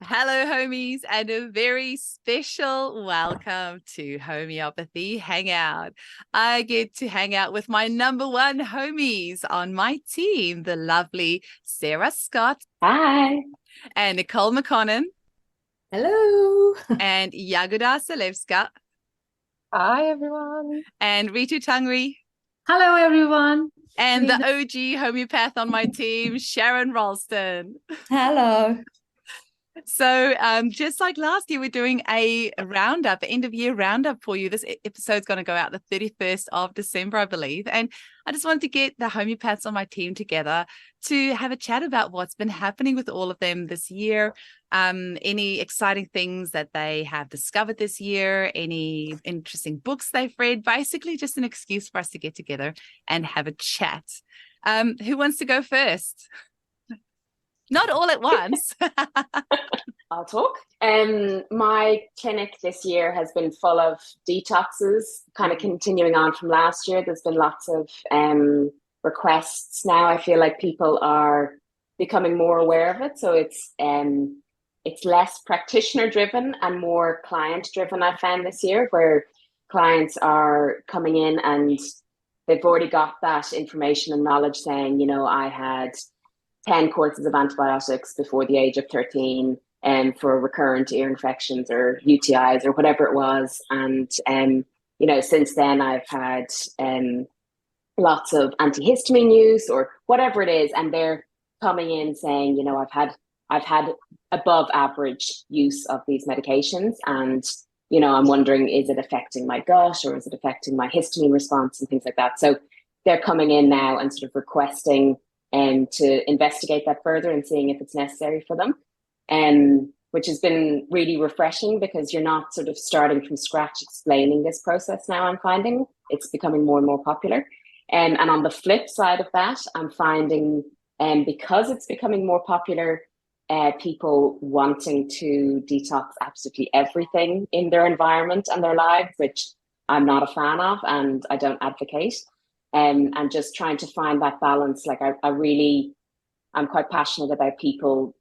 Hello, homies, and a very special welcome to Homeopathy Hangout. I get to hang out with my number one homies on my team, the lovely Sarah Scott. Hi. And Nicole McConnon. Hello. And Jagoda Salewska. Hi, everyone. And Ritu Tangri. Hello, everyone. And the OG homeopath on my team, Sharon Ralston. Hello. So just like last year, we're doing a roundup, end of year roundup for you. This episode's going to go out the 31st of December, I believe. And I just wanted to get the homeopaths on my team together to have a chat about what's been happening with all of them this year. Any exciting things that they have discovered this year, any interesting books they've read, basically just an excuse for us to get together and have a chat. Who wants to go first? Not all at once. I'll talk. My clinic this year has been full of detoxes, kind of continuing on from last year. There's been lots of requests now. I feel like people are becoming more aware of it. So it's less practitioner driven and more client driven, I found this year, where clients are coming in and they've already got that information and knowledge saying, I had 10 courses of antibiotics before the age of 13 for recurrent ear infections or UTIs or whatever it was. And, since then I've had lots of antihistamine use or whatever it is. And they're coming in saying, I've had above average use of these medications. And, I'm wondering, is it affecting my gut or is it affecting my histamine response and things like that? So they're coming in now and sort of requesting to investigate that further and seeing if it's necessary for them, which has been really refreshing because you're not sort of starting from scratch explaining this process now. I'm finding it's becoming more and more popular. And on the flip side of that, I'm finding because it's becoming more popular, people wanting to detox absolutely everything in their environment and their lives, which I'm not a fan of and I don't advocate. And just trying to find that balance. Like I'm quite passionate about people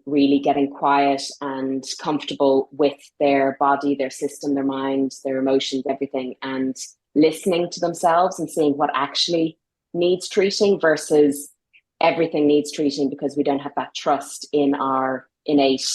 really getting quiet and comfortable with their body, their system, their mind, their emotions, everything, and listening to themselves and seeing what actually needs treating versus everything needs treating because we don't have that trust in our innate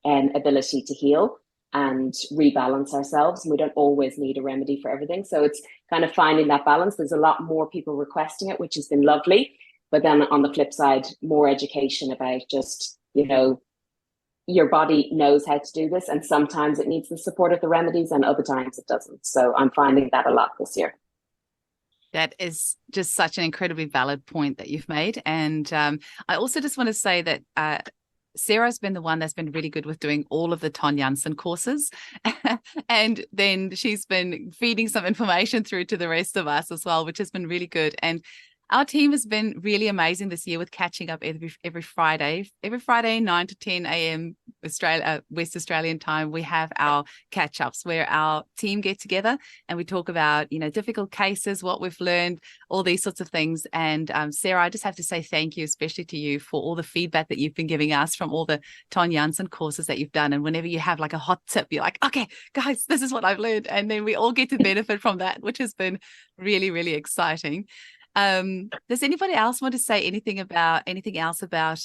ability to heal and rebalance ourselves. And we don't always need a remedy for everything. So it's kind of finding that balance. There's a lot more people requesting it, which has been lovely. But then on the flip side, more education about just, your body knows how to do this. And sometimes it needs the support of the remedies and other times it doesn't. So I'm finding that a lot this year. That is just such an incredibly valid point that you've made. And I also just want to say that Sarah's been the one that's been really good with doing all of the Ton Janssen courses. And then she's been feeding some information through to the rest of us as well, which has been really good. And our team has been really amazing this year with catching up every Friday. Every Friday, 9 to 10 a.m. West Australian time, we have our catch-ups where our team get together and we talk about, difficult cases, what we've learned, all these sorts of things. And Sarah, I just have to say thank you, especially to you, for all the feedback that you've been giving us from all the Ton Janssen courses that you've done. And whenever you have like a hot tip, you're like, okay, guys, this is what I've learned. And then we all get to benefit from that, which has been really, really exciting. Does anybody else want to say anything else about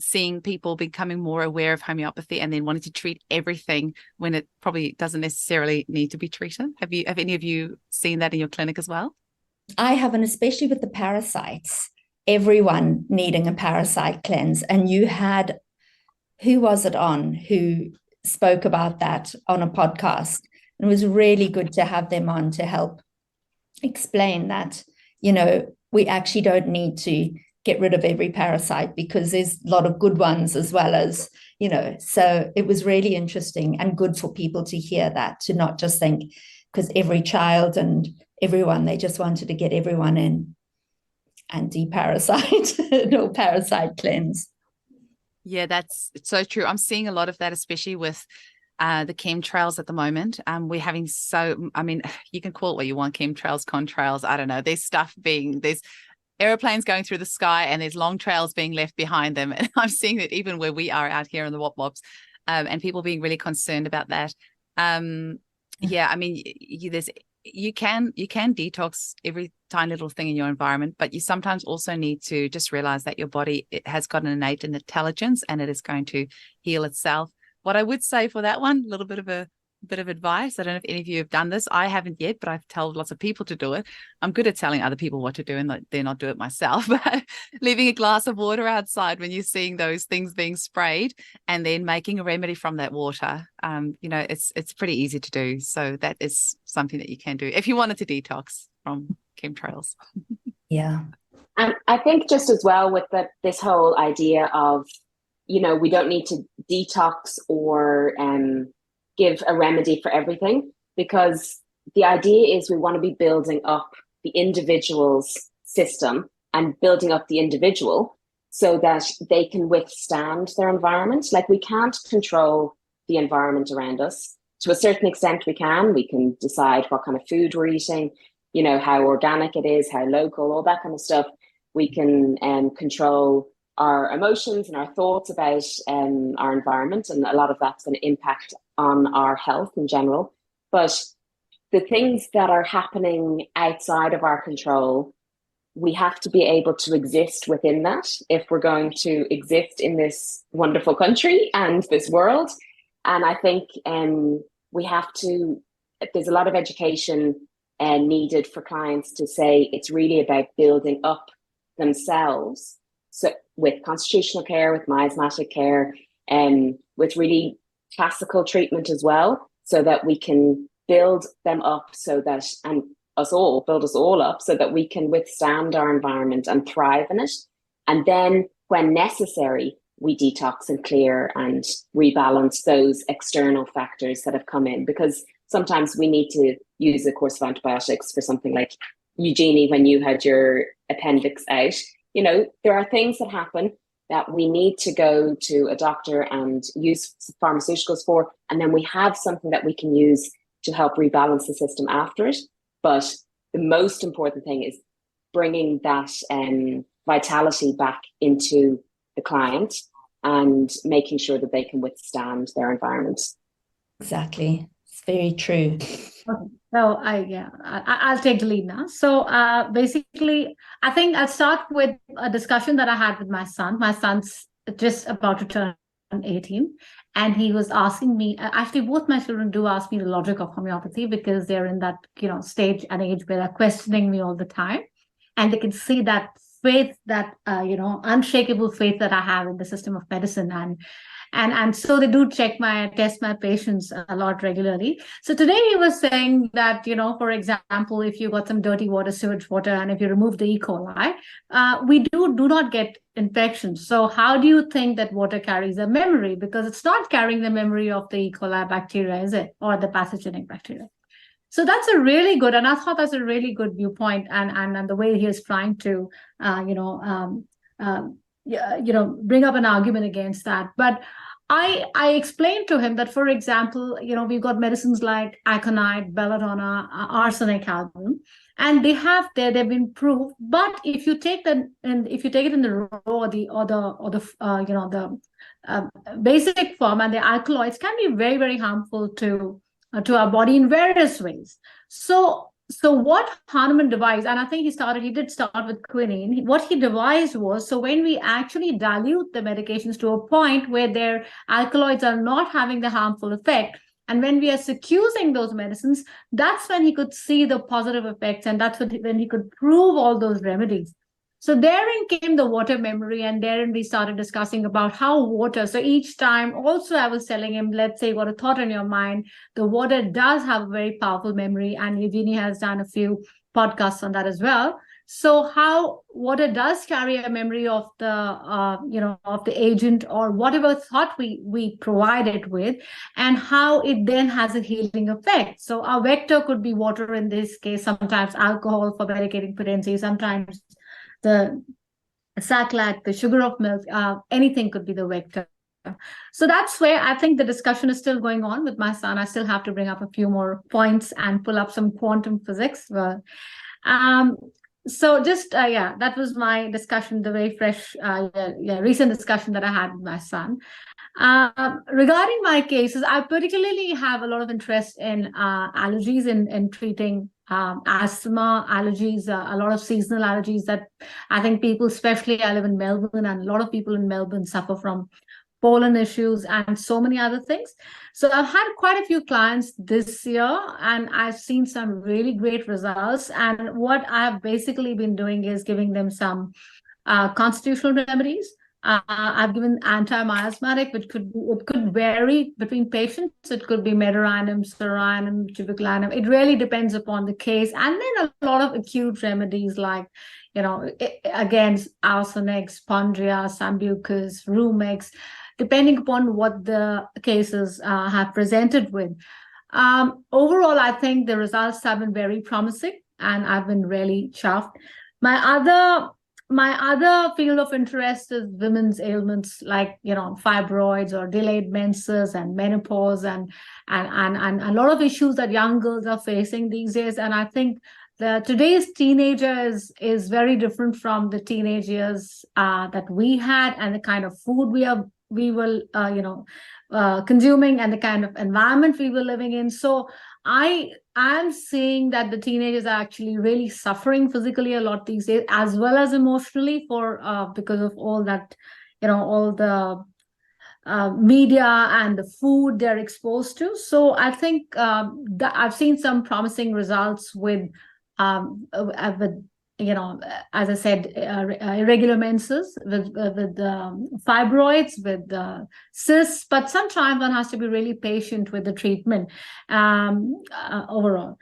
seeing people becoming more aware of homeopathy and then wanting to treat everything when it probably doesn't necessarily need to be treated? Have any of you seen that in your clinic as well? I have, and especially with the parasites, everyone needing a parasite cleanse. And you had, who was it on, who spoke about that on a podcast? And it was really good to have them on to help explain that, we actually don't need to get rid of every parasite because there's a lot of good ones as well as, so it was really interesting and good for people to hear that, to not just think because every child and everyone, they just wanted to get everyone in and deparasite or parasite cleanse. Yeah, it's so true. I'm seeing a lot of that, especially with the chemtrails at the moment. We're having you can call it what you want, chemtrails, contrails, I don't know. There's aeroplanes going through the sky and there's long trails being left behind them. And I'm seeing that even where we are out here in the Wop Wops, and people being really concerned about that. Yeah, I mean, you can detox every tiny little thing in your environment, but you sometimes also need to just realize that your body, it has got an innate intelligence and it is going to heal itself. What I would say for that one, a little bit of advice. I don't know if any of you have done this. I haven't yet, but I've told lots of people to do it. I'm good at telling other people what to do and they're not do it myself. But leaving a glass of water outside when you're seeing those things being sprayed and then making a remedy from that water, it's pretty easy to do. So that is something that you can do if you wanted to detox from chemtrails. Yeah. And I think just as well with this whole idea of, we don't need to detox or give a remedy for everything, because the idea is we want to be building up the individual's system and building up the individual so that they can withstand their environment. Like, we can't control the environment around us. To a certain extent we can decide what kind of food we're eating, how organic it is, how local, all that kind of stuff. We can control our emotions and our thoughts about our environment, and a lot of that's going to impact on our health in general. But the things that are happening outside of our control, we have to be able to exist within that if we're going to exist in this wonderful country and this world. And I think we have to, there's a lot of education needed for clients to say it's really about building up themselves. So with constitutional care, with miasmatic care, with really classical treatment as well, so that we can build them up and build us all up so that we can withstand our environment and thrive in it. And then when necessary, we detox and clear and rebalance those external factors that have come in, because sometimes we need to use a course of antibiotics for something like Eugenie, when you had your appendix out. There are things that happen that we need to go to a doctor and use pharmaceuticals for, and then we have something that we can use to help rebalance the system after it. But the most important thing is bringing that vitality back into the client and making sure that they can withstand their environment. Exactly. It's very true. Okay. So I'll take the lead now. So basically, I think I'll start with a discussion that I had with my son. My son's just about to turn 18, and he was asking me, actually both my children do ask me the logic of homeopathy, because they're in that stage and age where they're questioning me all the time, and they can see that faith, that unshakable faith that I have in the system of medicine, and so they do test my patients a lot regularly. So today he was saying that, for example, if you got some dirty water, sewage water, and if you remove the E. coli, we do not get infections. So how do you think that water carries a memory? Because it's not carrying the memory of the E. coli bacteria, is it? Or the pathogenic bacteria. So that's a really good, and I thought that's a really good viewpoint, and the way he is trying to, bring up an argument against that. But I explained to him that, for example, we've got medicines like aconite, belladonna, arsenic album, and they've been proved. But if you take it in the raw, the basic form, and the alkaloids can be very, very harmful to our body in various ways. So what Hahnemann devised, and I think he did start with quinine. What he devised was, so when we actually dilute the medications to a point where their alkaloids are not having the harmful effect, and when we are suffusing those medicines, that's when he could see the positive effects, and that's when he could prove all those remedies. So therein came the water memory, and therein we started discussing about how water, so each time also I was telling him, let's say, got a thought in your mind, the water does have a very powerful memory, and Eugenie has done a few podcasts on that as well. So how water does carry a memory of the, of the agent or whatever thought we provide it with, and how it then has a healing effect. So our vector could be water in this case, sometimes alcohol for medicating potency, sometimes the saccharin, the sugar of milk, anything could be the vector. So that's where I think the discussion is still going on with my son. I still have to bring up a few more points and pull up some quantum physics. So just that was my discussion, the very fresh, recent discussion that I had with my son. Regarding my cases, I particularly have a lot of interest in allergies in treating asthma, allergies, a lot of seasonal allergies that I think people, especially I live in Melbourne, and a lot of people in Melbourne suffer from pollen issues and so many other things. So I've had quite a few clients this year, and I've seen some really great results. And what I've basically been doing is giving them some constitutional remedies. I've given anti-miasmatic, which could vary between patients. It could be medeorinum, cerianum, tuberculinum. It really depends upon the case. And then a lot of acute remedies like, against arsenic, spongia, sambucus, rumex, depending upon what the cases have presented with. Overall, I think the results have been very promising, and I've been really chuffed. My other field of interest is women's ailments like, fibroids or delayed menses and menopause and a lot of issues that young girls are facing these days. And I think today's teenager is very different from the teenage years that we had, and the kind of food we were consuming, and the kind of environment we were living in. So I'm seeing that the teenagers are actually really suffering physically a lot these days, as well as emotionally, because of all that, all the media and the food they're exposed to. So I think I've seen some promising results with as I said, irregular menses, with fibroids, with cysts, but sometimes one has to be really patient with the treatment overall.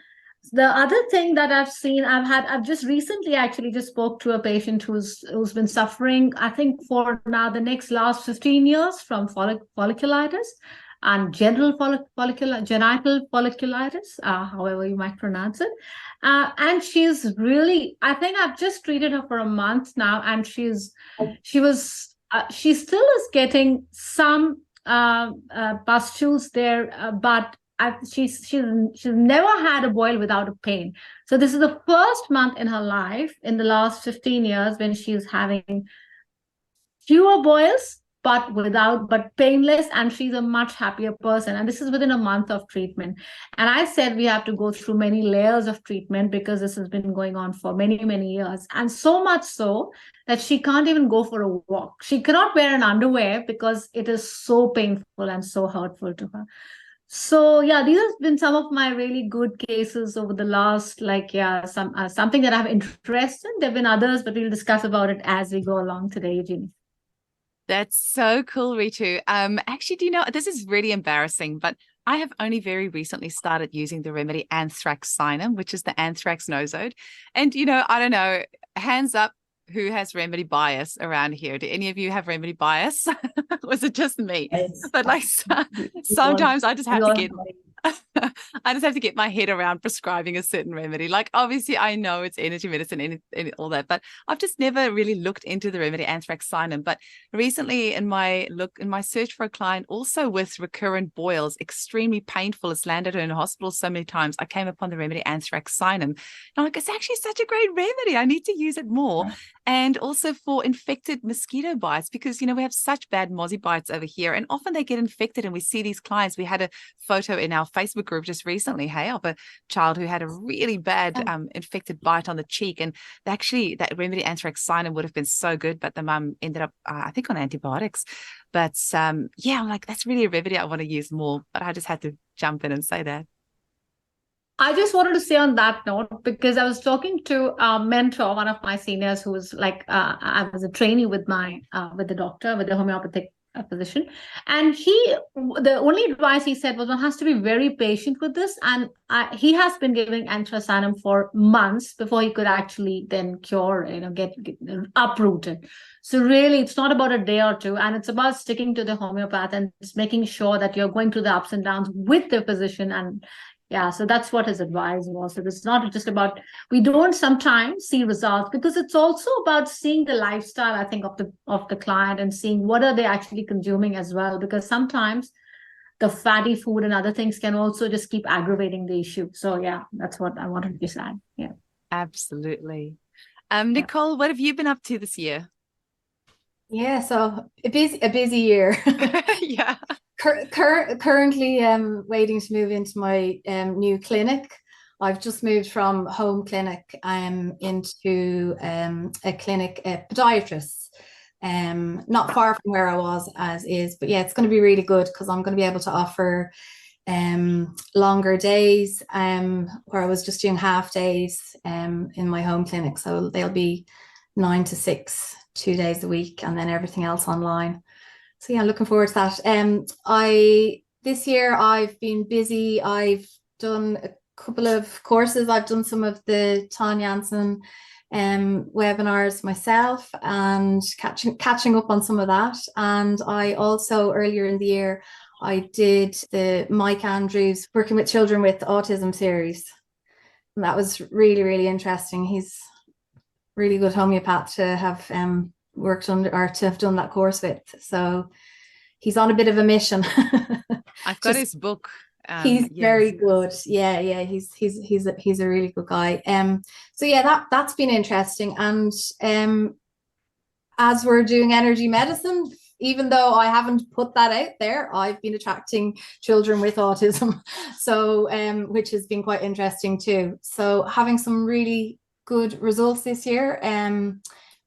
The other thing that I've seen, I've just recently actually just spoke to a patient who's been suffering, I think for now the last 15 years from folliculitis and genital folliculitis, however you might pronounce it. And she's really, I think I've just treated her for a month now, and she still is getting some pustules there, but she's never had a boil without a pain. So this is the first month in her life in the last 15 years when she's having fewer boils, but painless, and she's a much happier person. And this is within a month of treatment. And I said we have to go through many layers of treatment because this has been going on for many, many years. And so much so that she can't even go for a walk. She cannot wear an underwear because it is so painful and so hurtful to her. So yeah, these have been some of my really good cases over the last, something that I have interest in. There have been others, but we'll discuss about it as we go along today, Eugenie. That's so cool, Ritu. Actually, do you know, this is really embarrassing, but I have only very recently started using the remedy anthraxinum, which is the anthrax nosode. And, I don't know, hands up, who has remedy bias around here? Do any of you have remedy bias? Was it just me? Yes. But sometimes I just have to get my head around prescribing a certain remedy. Like, obviously I know it's energy medicine and all that, but I've just never really looked into the remedy anthraxinum. But recently in my search for a client also with recurrent boils, extremely painful, it's landed her in hospital so many times, I came upon the remedy anthraxinum. And I'm like, it's actually such a great remedy. I need to use it more. Yeah. And also for infected mosquito bites, because, we have such bad mozzie bites over here, and often they get infected, and we see these clients. We had a photo in our Facebook group just recently, of a child who had a really bad infected bite on the cheek, and actually that remedy anthraxinum would have been so good, but the mum ended up, I think, on antibiotics. But I'm like, that's really a remedy I want to use more, but I just had to jump in and say that. I just wanted to say on that note, because I was talking to a mentor, one of my seniors, who was I was a trainee with the doctor, with the homeopathic physician. And the only advice he said was one has to be very patient with this. And he has been giving anthraxinum for months before he could actually then cure, get uprooted. So really, it's not about a day or two, and it's about sticking to the homeopath and just making sure that you're going through the ups and downs with the physician. And yeah, so that's what his advice was. So it's not just about, we don't sometimes see results, because it's also about seeing the lifestyle, I think, of the client, and seeing what are they actually consuming as well, because sometimes the fatty food and other things can also just keep aggravating the issue. So yeah, that's what I wanted to just add. Yeah, absolutely. Nicole, what have you been up to this year? Yeah, so a busy year. Yeah. Currently waiting to move into my new clinic. I've just moved from home clinic into a clinic, a podiatrist, not far from where I was as is, but yeah, it's going to be really good because I'm going to be able to offer longer days where I was just doing half days in my home clinic. So they'll be 9 to 6, 2 days a week, and then everything else online. So yeah, looking forward to that. I this year I've been busy. I've done a couple of courses. I've done some of the Tanya Jansen webinars myself and catching up on some of that. And I also earlier in the year I did the Mike Andrews Working with Children with Autism series. And that was really, really interesting. He's really good homeopath to have worked under or to have done that course with. So he's on a bit of a mission. I've got his book. He's yes. very good. Yeah. He's a really good guy. So yeah, that's been interesting. And as we're doing energy medicine, even though I haven't put that out there, I've been attracting children with autism. So which has been quite interesting too. So having some really good results this year.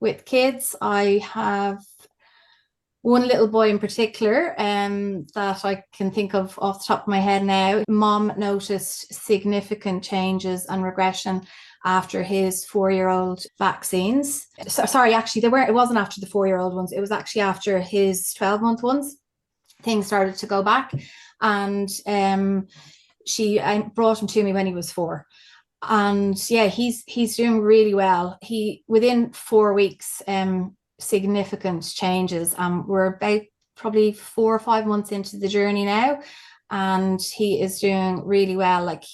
With kids, I have one little boy in particular that I can think of off the top of my head now. Mom noticed significant changes and regression after his 4-year-old vaccines. Sorry, actually, it wasn't after the 4-year-old ones. It was actually after his 12-month ones. Things started to go back, and I brought him to me when he was 4. And yeah, he's doing really well. He within 4 weeks, significant changes. We're about probably 4 or 5 months into the journey now, and he is doing really well. Like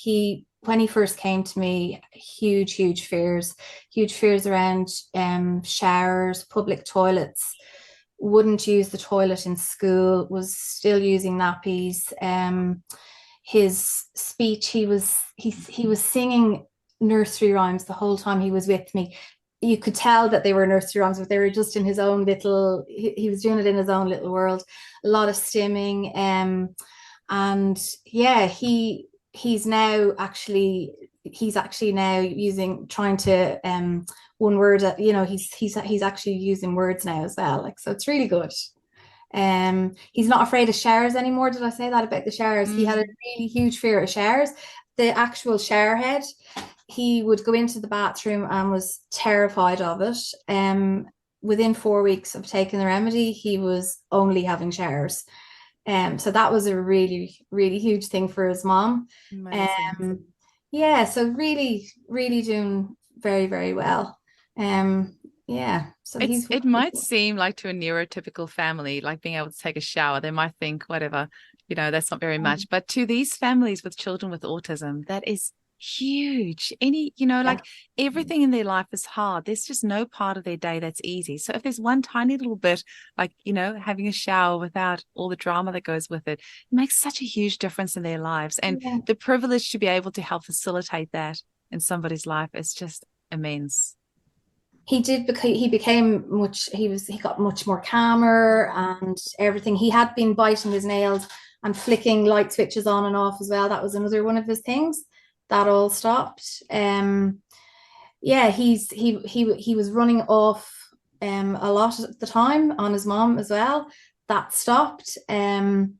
when he first came to me, huge fears around showers, public toilets, wouldn't use the toilet in school, was still using nappies. His speech, he was singing nursery rhymes the whole time he was with me. You could tell that they were nursery rhymes, but they were just in his own little, he was doing it in his own little world. A lot of stimming. And yeah, he's actually now trying to one word, he's actually using words now as well. Like, so it's really good. He's not afraid of showers anymore. Did I say that about the showers? He had a really huge fear of showers. The actual shower head, he would go into the bathroom and was terrified of it. Within 4 weeks of taking the remedy, he was only having showers. So that was a really, really huge thing for his mom. Yeah, so really, really doing very, very well. Yeah, so it might seem like to a neurotypical family, like being able to take a shower, they might think whatever, that's not very much. But to these families with children with autism, that is huge. Like everything in their life is hard. There's just no part of their day that's easy. So if there's one tiny little bit, like having a shower without all the drama that goes with it, makes such a huge difference in their lives. And the privilege to be able to help facilitate that in somebody's life is just immense. He got much more calmer and everything. He had been biting his nails and flicking light switches on and off as well. That was another one of his things. That all stopped. Yeah, he was running off a lot at the time on his mom as well. That stopped. And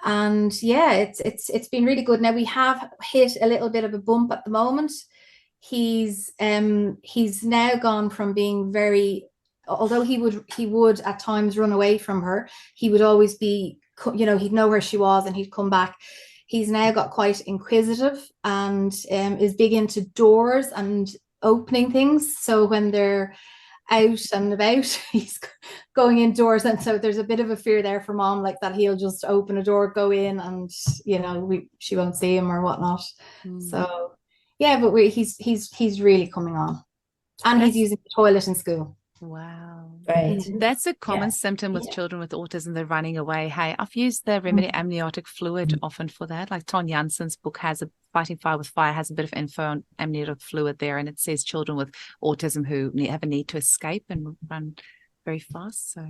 yeah, it's been really good. Now we have hit a little bit of a bump at the moment. He's now gone from being very, although he would at times run away from her, he would always be, he'd know where she was and he'd come back. He's now got quite inquisitive and is big into doors and opening things. So when they're out and about, he's going indoors, and so there's a bit of a fear there for mom, like that he'll just open a door, go in, and she won't see him or whatnot. So yeah, but he's really coming on, and he's using the toilet in school. Wow. Great. That's a common Yeah. symptom with children with autism. They're running away. Hey, I've used the remedy amniotic fluid often for that. Like Ton Janssen's book has Fighting Fire with Fire has a bit of info on amniotic fluid there, and it says children with autism who have a need to escape and run very fast. So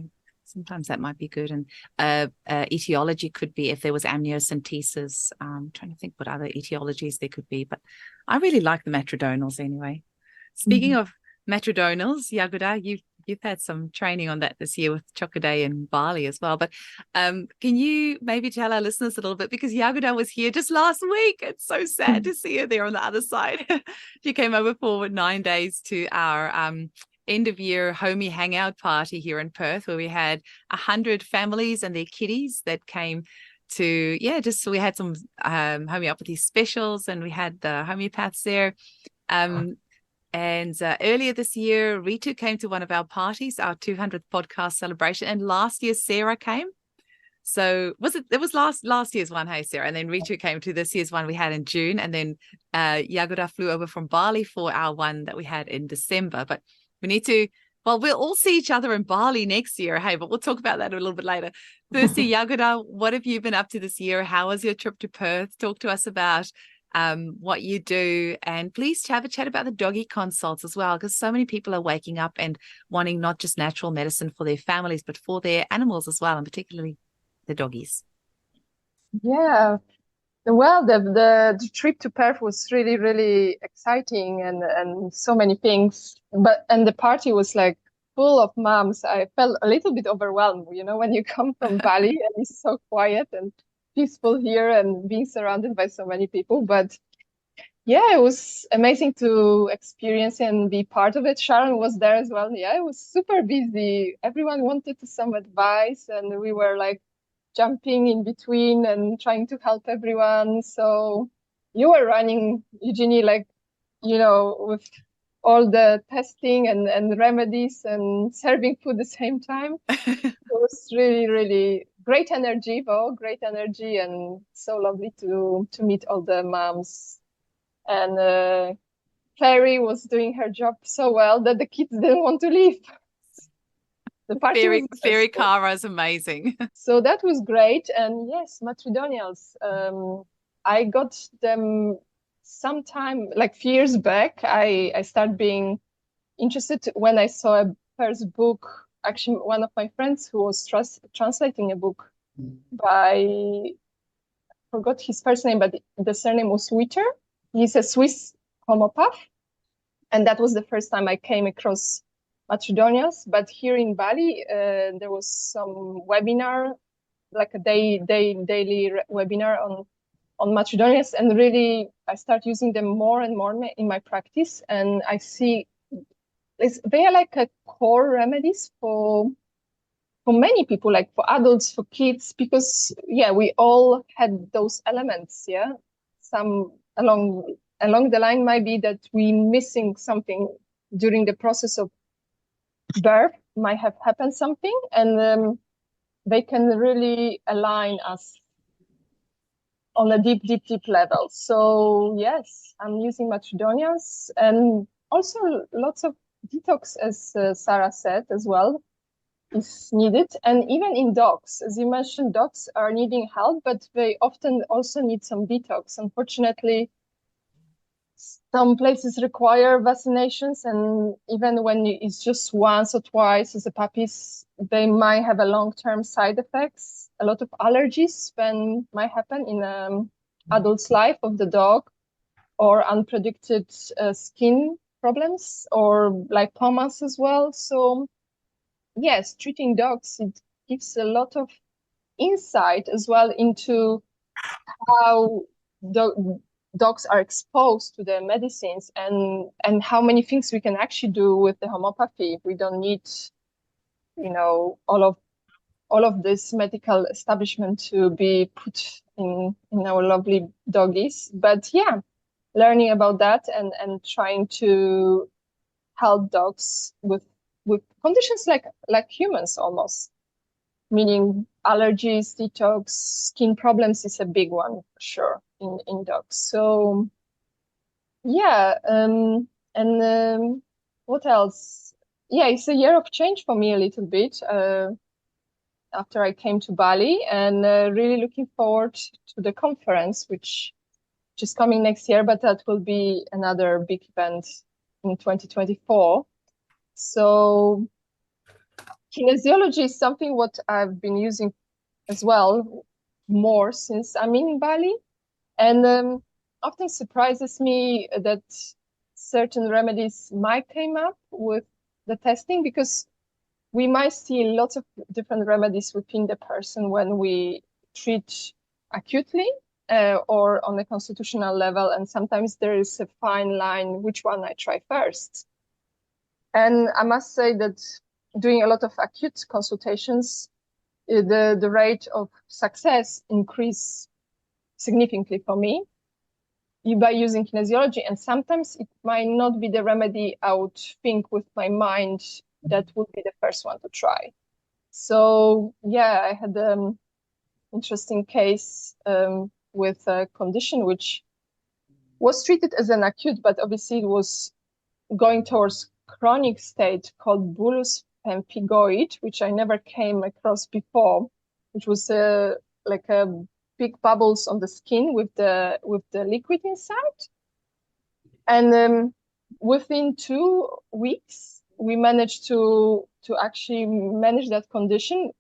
sometimes that might be good. And etiology could be if there was amniocentesis. Trying to think what other etiologies there could be, but I really like the matrodonals anyway. Speaking of matrodonals, Jagoda, you've had some training on that this year with Chocolate in Bali as well. But can you maybe tell our listeners a little bit, because Jagoda was here just last week. It's so sad to see her there on the other side. She came over for 9 days to our end of year homie hangout party here in Perth, where we had 100 families and their kiddies that came to, so we had some homeopathy specials, and we had the homeopaths there. And earlier this year, Ritu came to one of our parties, our 200th podcast celebration. And last year, Sarah came. So it was last year's one, hey, Sarah. And then Ritu came to this year's one we had in June. And then Jagoda flew over from Bali for our one that we had in December. But we need to, well, we'll all see each other in Bali next year, hey, but we'll talk about that a little bit later. Firstly, Jagoda, what have you been up to this year? How was your trip to Perth? Talk to us about what you do, and please have a chat about the doggy consults as well, because so many people are waking up and wanting not just natural medicine for their families, but for their animals as well, and particularly the doggies. Yeah, well, the trip to Perth was really, really exciting, and so many things. And the party was like full of moms. I felt a little bit overwhelmed, when you come from Bali and it's so quiet and peaceful here and being surrounded by so many people. But yeah, it was amazing to experience and be part of it. Sharon was there as well. Yeah, it was super busy. Everyone wanted some advice, and we were like jumping in between and trying to help everyone. So you were running, Eugenie, like, with all the testing and remedies and serving food at the same time. It was really, really great energy, great energy, and so lovely to meet all the moms. And Clary was doing her job so well that the kids didn't want to leave. The party Fairy Cara is amazing. So that was great. And yes, matrimonials. I got them sometime, like few years back. I started being interested when I saw a first book. Actually, one of my friends who was translating a book by, I forgot his first name, but the surname was Witter. He's a Swiss homeopath. And that was the first time I came across matrodonials. But here in Bali, there was some webinar, like a daily webinar on matrodonials. And really, I start using them more and more in my practice. And I see they are like a core remedies for many people, like for adults, for kids, because we all had those elements. Some along the line might be that we missing something during the process of birth, might have happened something, and they can really align us on a deep level. So yes, I'm using matrodonials, and also lots of detox, as Sarah said as well, is needed. And even in dogs, as you mentioned, dogs are needing help, but they often also need some detox. Unfortunately, some places require vaccinations, and even when it's just once or twice as a puppies, they might have a long-term side effects. A lot of allergies then might happen in adult's life of the dog, or unpredicted skin problems, or lipomas as well. So yes, treating dogs, it gives a lot of insight as well into how dogs are exposed to the medicines, and how many things we can actually do with the homeopathy. We don't need, all of this medical establishment to be put in our lovely doggies. But yeah, learning about that and trying to help dogs with conditions like humans almost, meaning allergies, detox, skin problems is a big one for sure in dogs. So yeah, and what else? yeah, it's a year of change for me a little bit after I came to Bali, and really looking forward to the conference, which is coming next year, but that will be another big event in 2024. So kinesiology is something what I've been using as well more since I'm in Bali, and often surprises me that certain remedies might come up with the testing, because we might see lots of different remedies within the person when we treat acutely or on a constitutional level, and sometimes there is a fine line which one I try first. And I must say that doing a lot of acute consultations, the rate of success increased significantly for me by using kinesiology. And sometimes it might not be the remedy I would think with my mind that would be the first one to try. So yeah, I had an interesting case with a condition which was treated as an acute, but obviously it was going towards chronic state called bullous pemphigoid, which I never came across before, which was like a big bubbles on the skin with the liquid inside. And within 2 weeks, we managed to actually manage that condition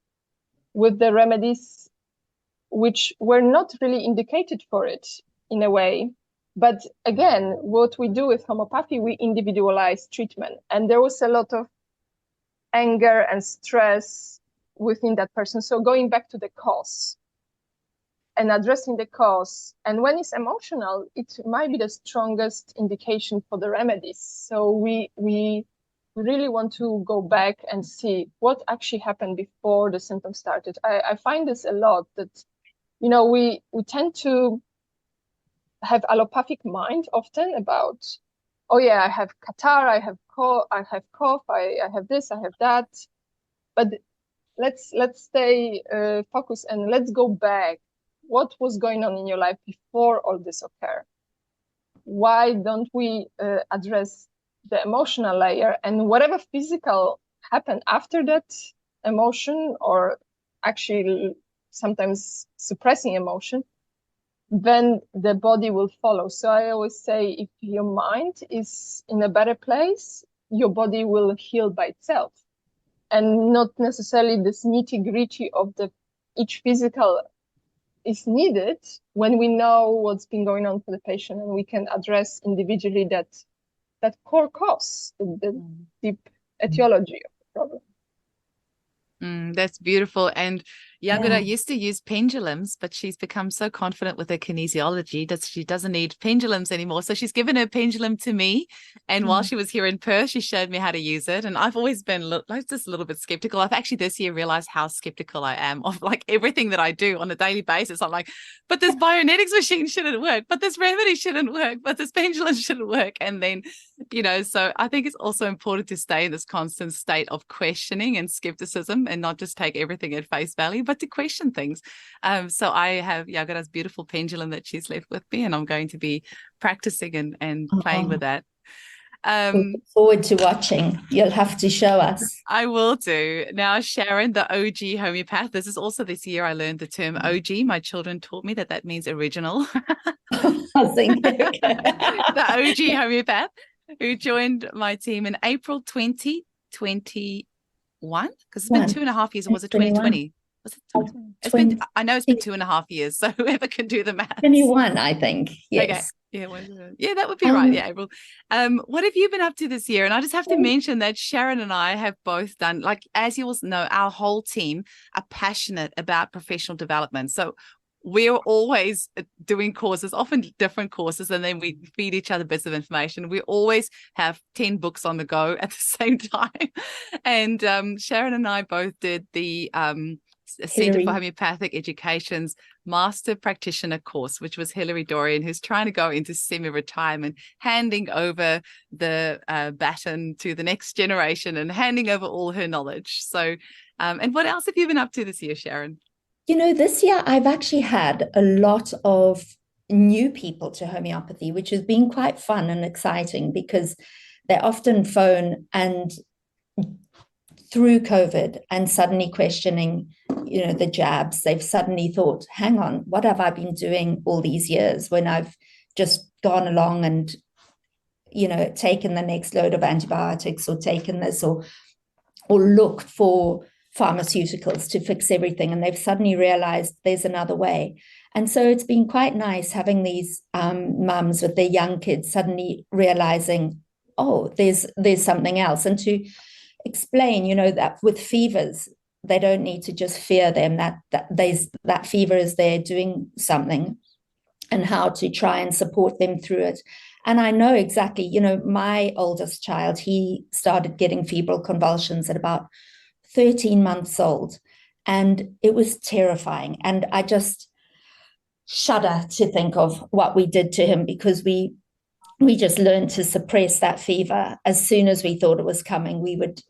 with the remedies which were not really indicated for it in a way. But again, what we do with homeopathy, we individualize treatment. And there was a lot of anger and stress within that person. So going back to the cause and addressing the cause. And when it's emotional, it might be the strongest indication for the remedies. So we really want to go back and see what actually happened before the symptoms started. I find this a lot, that, you know, we tend to have allopathic mind often about, oh yeah, I have catarrh, I have cough, I have this, I have that. But let's stay focused and let's go back. What was going on in your life before all this occurred? Why don't we address the emotional layer, and whatever physical happened after that emotion, or actually sometimes suppressing emotion, then the body will follow. So I always say, if your mind is in a better place, your body will heal by itself, and not necessarily this nitty-gritty of each physical is needed when we know what's been going on for the patient, and we can address individually that core cause, the deep etiology of the problem. That's beautiful. And Jagoda used to use pendulums, but she's become so confident with her kinesiology that she doesn't need pendulums anymore. So she's given her pendulum to me. And while she was here in Perth, she showed me how to use it. And I've always been just a little bit skeptical. I've actually this year realized how skeptical I am of like everything that I do on a daily basis. I'm like, but this bionetics machine shouldn't work, but this remedy shouldn't work, but this pendulum shouldn't work. And then, you know, so I think it's also important to stay in this constant state of questioning and skepticism, and not just take everything at face value, but to question things. So I have Jagoda's beautiful pendulum that she's left with me, and I'm going to be practicing and playing with that. Look forward to watching. You'll have to show us. I will do. Now, Sharon, the OG homeopath. This is also this year I learned the term OG. My children taught me that means original. I think the OG homeopath, who joined my team in April 2021, because it's been 2.5 years, or was it 2020? Was it? It's been, I know it's been 2.5 years, so whoever can do the math. 21, I think. Yes. Okay. Yeah, that would be right. Yeah, April. What have you been up to this year? And I just have to mention that Sharon and I have both done, like, as you all know, our whole team are passionate about professional development. So we're always doing courses, often different courses, and then we feed each other bits of information. We always have 10 books on the go at the same time. And Sharon and I both did the Centre for Homeopathic Education's Master Practitioner course, which was Hilary Dorian, who's trying to go into semi-retirement, handing over the baton to the next generation and handing over all her knowledge. So, and what else have you been up to this year, Sharon? You know, this year I've actually had a lot of new people to homeopathy, which has been quite fun and exciting, because they often phone and through COVID and suddenly questioning, the jabs. They've suddenly thought, hang on, what have I been doing all these years when I've just gone along and, taken the next load of antibiotics or taken this or looked for pharmaceuticals to fix everything. And they've suddenly realized there's another way. And so it's been quite nice having these mums with their young kids suddenly realizing, oh, there's something else. And to explain, that with fevers, they don't need to just fear them, that fever is there doing something, and how to try and support them through it. And I know exactly, my oldest child, he started getting febrile convulsions at about 13 months old. And it was terrifying. And I just shudder to think of what we did to him, because we just learned to suppress that fever as soon as we thought it was coming.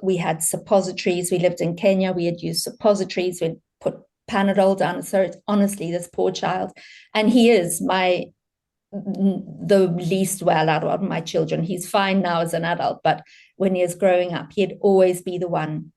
We had suppositories. We lived in Kenya. We had used suppositories. We'd put Panadol down. So it's honestly, this poor child, and he is the least well out of my children. He's fine now as an adult, but when he was growing up, he'd always be the one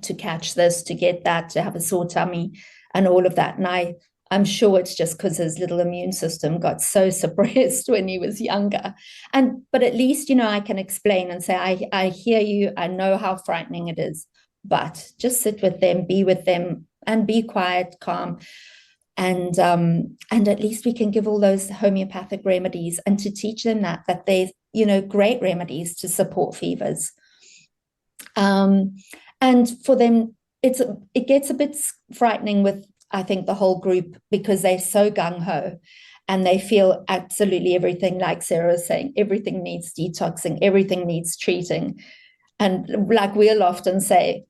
to catch this, to get that, to have a sore tummy and all of that. And I'm sure it's just because his little immune system got so suppressed when he was younger. But at least, I can explain and say, I hear you. I know how frightening it is, but just sit with them, be with them, and be quiet, calm. And at least we can give all those homeopathic remedies, and to teach them that there's, great remedies to support fevers. And for them, it gets a bit frightening with, I think, the whole group, because they're so gung-ho and they feel absolutely everything, like Sarah was saying, everything needs detoxing, everything needs treating. And like we'll often say,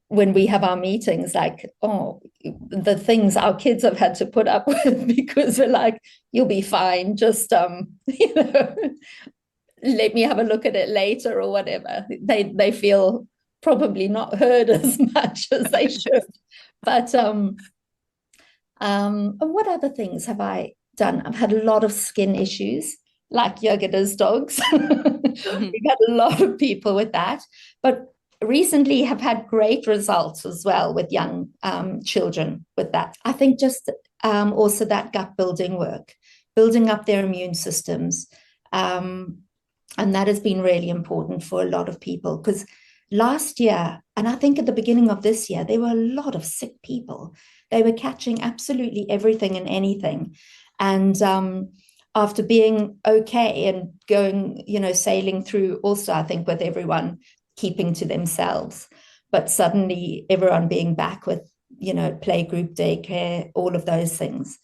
when we have our meetings, like, oh, the things our kids have had to put up with, because we're like, you'll be fine, just, let me have a look at it later or whatever. They feel probably not heard as much as they should. But what other things have I done? I've had a lot of skin issues, like Yogita's dogs. We've had a lot of people with that, but recently have had great results as well with young children with that. I think just also that gut building work, building up their immune systems. And that has been really important for a lot of people, because last year, and I think at the beginning of this year, there were a lot of sick people. They were catching absolutely everything and anything. And after being okay and going, sailing through also, I think, with everyone keeping to themselves, but suddenly everyone being back with, playgroup, daycare, all of those things.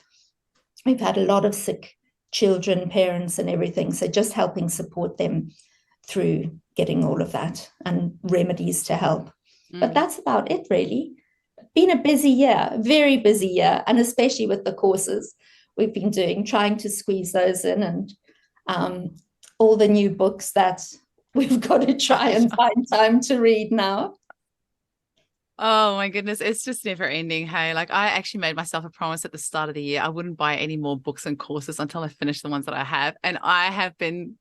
We've had a lot of sick children, parents, and everything. So just helping support them through getting all of that and remedies to help. But that's about it, really. Been a busy year, very busy year, and especially with the courses we've been doing, trying to squeeze those in, and all the new books that we've got to try and find time to read now. Oh my goodness, it's just never ending. Hey, like I actually made myself a promise at the start of the year I wouldn't buy any more books and courses until I finish the ones that I have. And I've been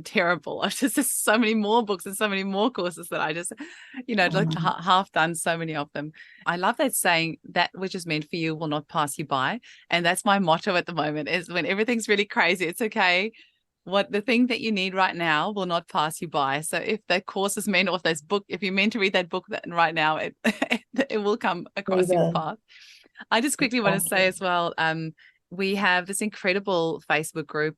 terrible. There's so many more books and so many more courses that I just, half done so many of them. I love that saying, that which is meant for you will not pass you by. And that's my motto at the moment, is when everything's really crazy, it's okay. The thing that you need right now will not pass you by. So if that course is meant, or if you're meant to read that book right now, it will come across your path. I just quickly want to say as well, we have this incredible Facebook group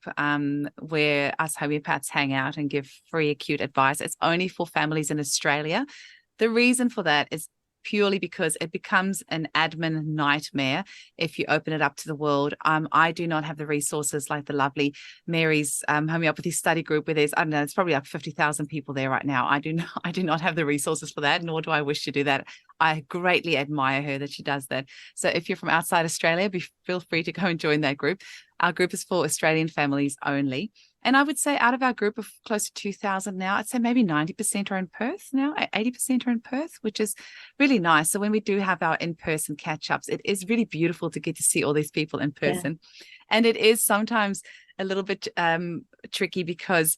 where us homeopaths hang out and give free acute advice. It's only for families in Australia. The reason for that is purely because it becomes an admin nightmare if you open it up to the world. I do not have the resources like the lovely Mary's homeopathy study group, where there's, I don't know, it's probably like 50,000 people there right now. I do not have the resources for that, nor do I wish to do that. I greatly admire her that she does that. So if you're from outside Australia, feel free to go and join that group. Our group is for Australian families only. And I would say out of our group of close to 2,000 now, I'd say maybe 90% are in Perth now, 80% are in Perth, which is really nice. So when we do have our in-person catch-ups, it is really beautiful to get to see all these people in person. Yeah. And it is sometimes a little bit tricky, because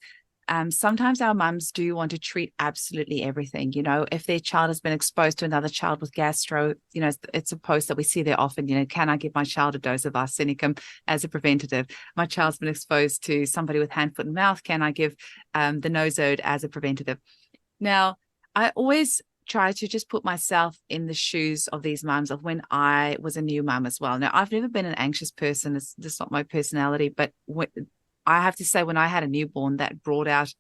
sometimes our mums do want to treat absolutely everything. You know, if their child has been exposed to another child with gastro, you know, it's a post that we see there often, you know, can I give my child a dose of arsenicum as a preventative? My child's been exposed to somebody with hand, foot, and mouth. Can I give the nosode as a preventative? Now, I always try to just put myself in the shoes of these mums of when I was a new mum as well. Now, I've never been an anxious person. It's just not my personality. But I have to say, when I had a newborn, that brought out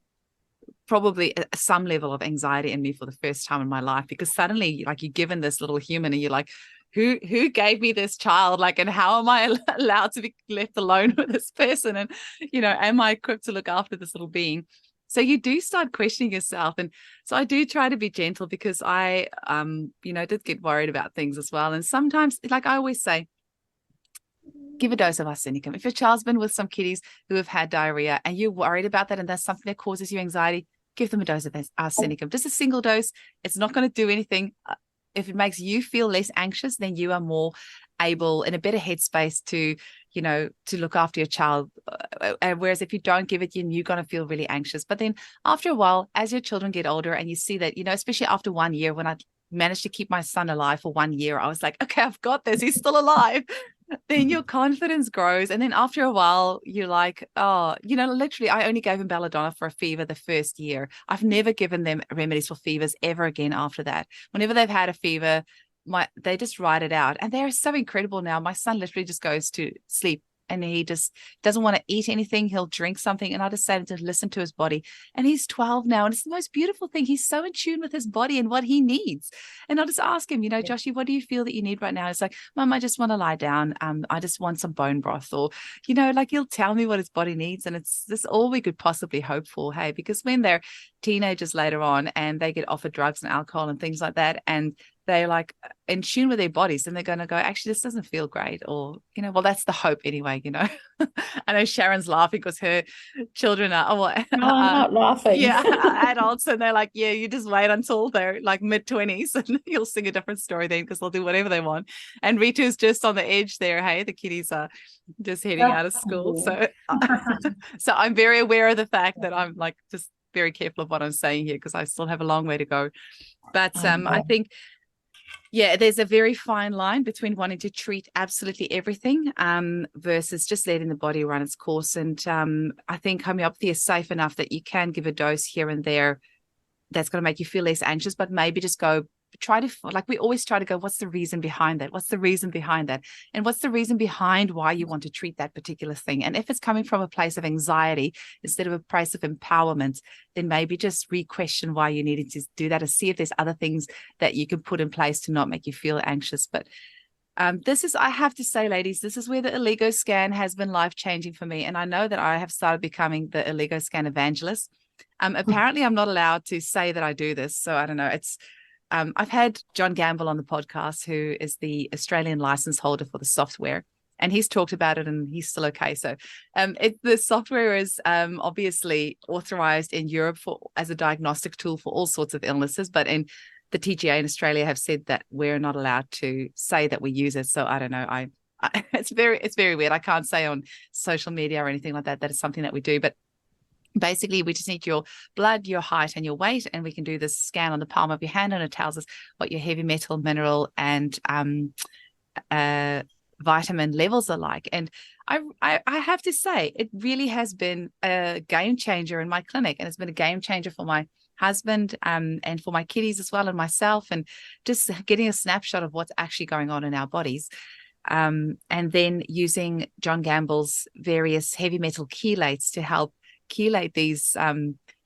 probably some level of anxiety in me for the first time in my life, because suddenly, like, you're given this little human and you're like, who gave me this child? Like, and how am I allowed to be left alone with this person? And, you know, am I equipped to look after this little being? So you do start questioning yourself. And so I do try to be gentle, because I, you know, did get worried about things as well. And sometimes, like I always say, give a dose of arsenicum. If your child's been with some kiddies who have had diarrhea and you're worried about that and that's something that causes you anxiety, give them a dose of arsenicum. Just a single dose. It's not going to do anything. If it makes you feel less anxious, then you are more able, in a better headspace, to, you know, to look after your child. Whereas if you don't give it, you're going to feel really anxious. But then after a while, as your children get older and you see that, you know, especially after 1 year, when I managed to keep my son alive for 1 year, I was like, okay, I've got this. He's still alive. Then your confidence grows. And then after a while, you're like, oh, you know, literally, I only gave him belladonna for a fever the first year. I've never given them remedies for fevers ever again after that. Whenever they've had a fever, they just write it out. And they're so incredible now. My son literally just goes to sleep and he just doesn't want to eat anything. He'll drink something. And I just say to listen to his body. And he's 12 now. And it's the most beautiful thing. He's so in tune with his body and what he needs. And I'll just ask him, you know, Joshy, what do you feel that you need right now? It's like, Mom, I just want to lie down. I just want some bone broth. Or, you know, like, he'll tell me what his body needs. And it's this all we could possibly hope for. Hey, because when they're teenagers later on and they get offered drugs and alcohol and things like that, and they're like in tune with their bodies, and they're going to go, actually, this doesn't feel great. Or, you know, well, that's the hope anyway, you know. I know Sharon's laughing because her children are, No, I'm not laughing. Yeah, adults. And they're like, yeah, you just wait until they're like mid-20s and you'll sing a different story then, because they'll do whatever they want. And Ritu's just on the edge there. Hey, the kiddies are just heading out of school. So, so I'm very aware of the fact that I'm like just very careful of what I'm saying here, because I still have a long way to go. But I think, yeah, there's a very fine line between wanting to treat absolutely everything versus just letting the body run its course. And I think homeopathy is safe enough that you can give a dose here and there that's going to make you feel less anxious, but maybe just try to, like we always try to go, what's the reason behind that? What's the reason behind that? And what's the reason behind why you want to treat that particular thing? And if it's coming from a place of anxiety instead of a place of empowerment, then maybe just re-question why you needed to do that, and see if there's other things that you can put in place to not make you feel anxious. But this is, I have to say, ladies, this is where the Illego scan has been life-changing for me. And I know that I have started becoming the Illego scan evangelist. Apparently I'm not allowed to say that I do this. So I don't know. I've had John Gamble on the podcast, who is the Australian license holder for the software, and he's talked about it and he's still okay. So the software is obviously authorized in Europe as a diagnostic tool for all sorts of illnesses, but in the TGA in Australia have said that we're not allowed to say that we use it. So I don't know. It's very weird. I can't say on social media or anything like that it's something that we do, but basically, we just need your blood, your height, and your weight, and we can do this scan on the palm of your hand, and it tells us what your heavy metal, mineral, and vitamin levels are like. And I have to say, it really has been a game changer in my clinic, and it's been a game changer for my husband and for my kiddies as well, and myself, and just getting a snapshot of what's actually going on in our bodies. And then using John Gamble's various heavy metal chelates to help chelate these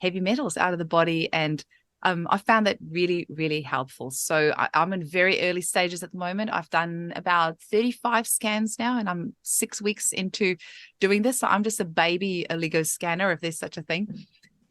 heavy metals out of the body. And I found that really, really helpful. So I'm in very early stages at the moment. I've done about 35 scans now, and I'm 6 weeks into doing this. So I'm just a baby Illego scanner, if there's such a thing.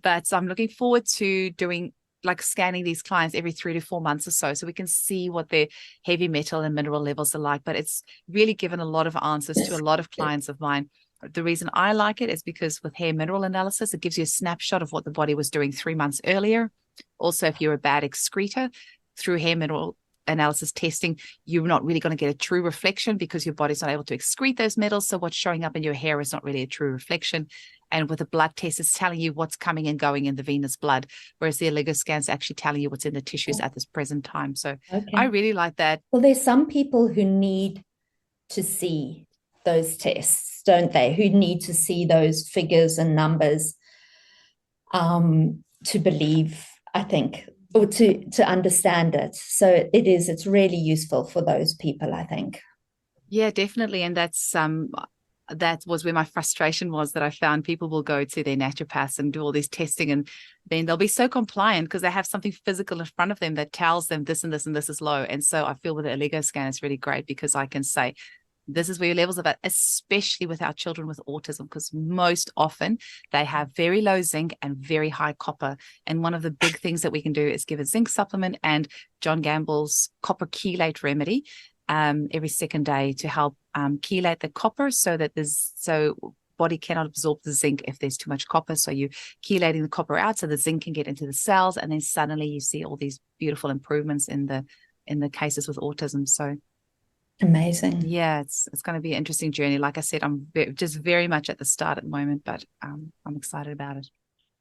But I'm looking forward to doing, like, scanning these clients every 3 to 4 months or so we can see what their heavy metal and mineral levels are like. But it's really given a lot of answers to a lot of clients of mine. The reason I like it is because with hair mineral analysis, it gives you a snapshot of what the body was doing 3 months earlier. Also, if you're a bad excreter, through hair mineral analysis testing, you're not really going to get a true reflection because your body's not able to excrete those metals. So what's showing up in your hair is not really a true reflection. And with a blood test, it's telling you what's coming and going in the venous blood, whereas the oligoscan is actually telling you what's in the tissues at this present time. So I really like that. Well, there's some people who need to see those tests, don't they? Who need to see those figures and numbers to believe, I think, or to understand it. So it's really useful for those people, I think. Yeah, definitely. And that was where my frustration was, that I found people will go to their naturopaths and do all this testing, and then they'll be so compliant because they have something physical in front of them that tells them this and this and this is low. And so I feel with the oligoscan, it's really great because I can say, this is where your levels are at, especially with our children with autism, because most often they have very low zinc and very high copper. And one of the big things that we can do is give a zinc supplement and John Gamble's copper chelate remedy every second day to help chelate the copper so that body cannot absorb the zinc if there's too much copper. So you're chelating the copper out so the zinc can get into the cells, and then suddenly you see all these beautiful improvements in the cases with autism. So amazing. Yeah, it's going to be an interesting journey. Like I said, I'm just very much at the start at the moment, but I'm excited about it.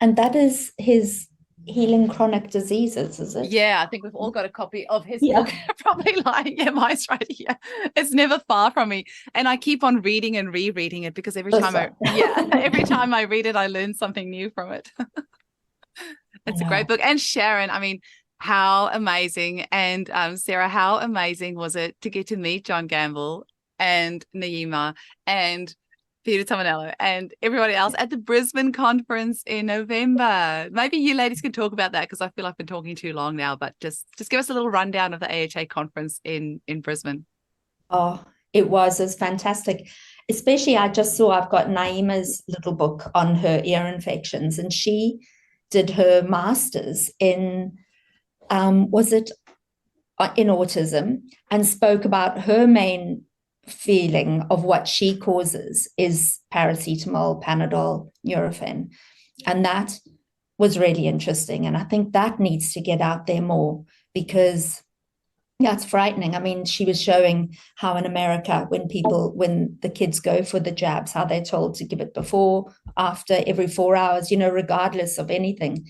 And that is his Healing Chronic Diseases, is it? Yeah, I think we've all got a copy of his book. Probably lying. Yeah, mine's right here. It's never far from me, and I keep on reading and rereading it because every time I read it, I learn something new from it. It's a great book. And Sharon, I mean, how amazing, and Sarah, how amazing was it to get to meet John Gamble and Naima and Peter Tomanello and everybody else at the Brisbane conference in November. Maybe you ladies can talk about that because I feel I've been talking too long now, but just give us a little rundown of the AHA conference in Brisbane. Oh, it was fantastic. Especially I've got Naima's little book on her ear infections, and she did her master's in in autism, and spoke about her main feeling of what she causes is paracetamol, Panadol, Nurofen. And that was really interesting. And I think that needs to get out there more because it's frightening. I mean, she was showing how in America, when the kids go for the jabs, how they're told to give it before, after, every 4 hours, regardless of anything.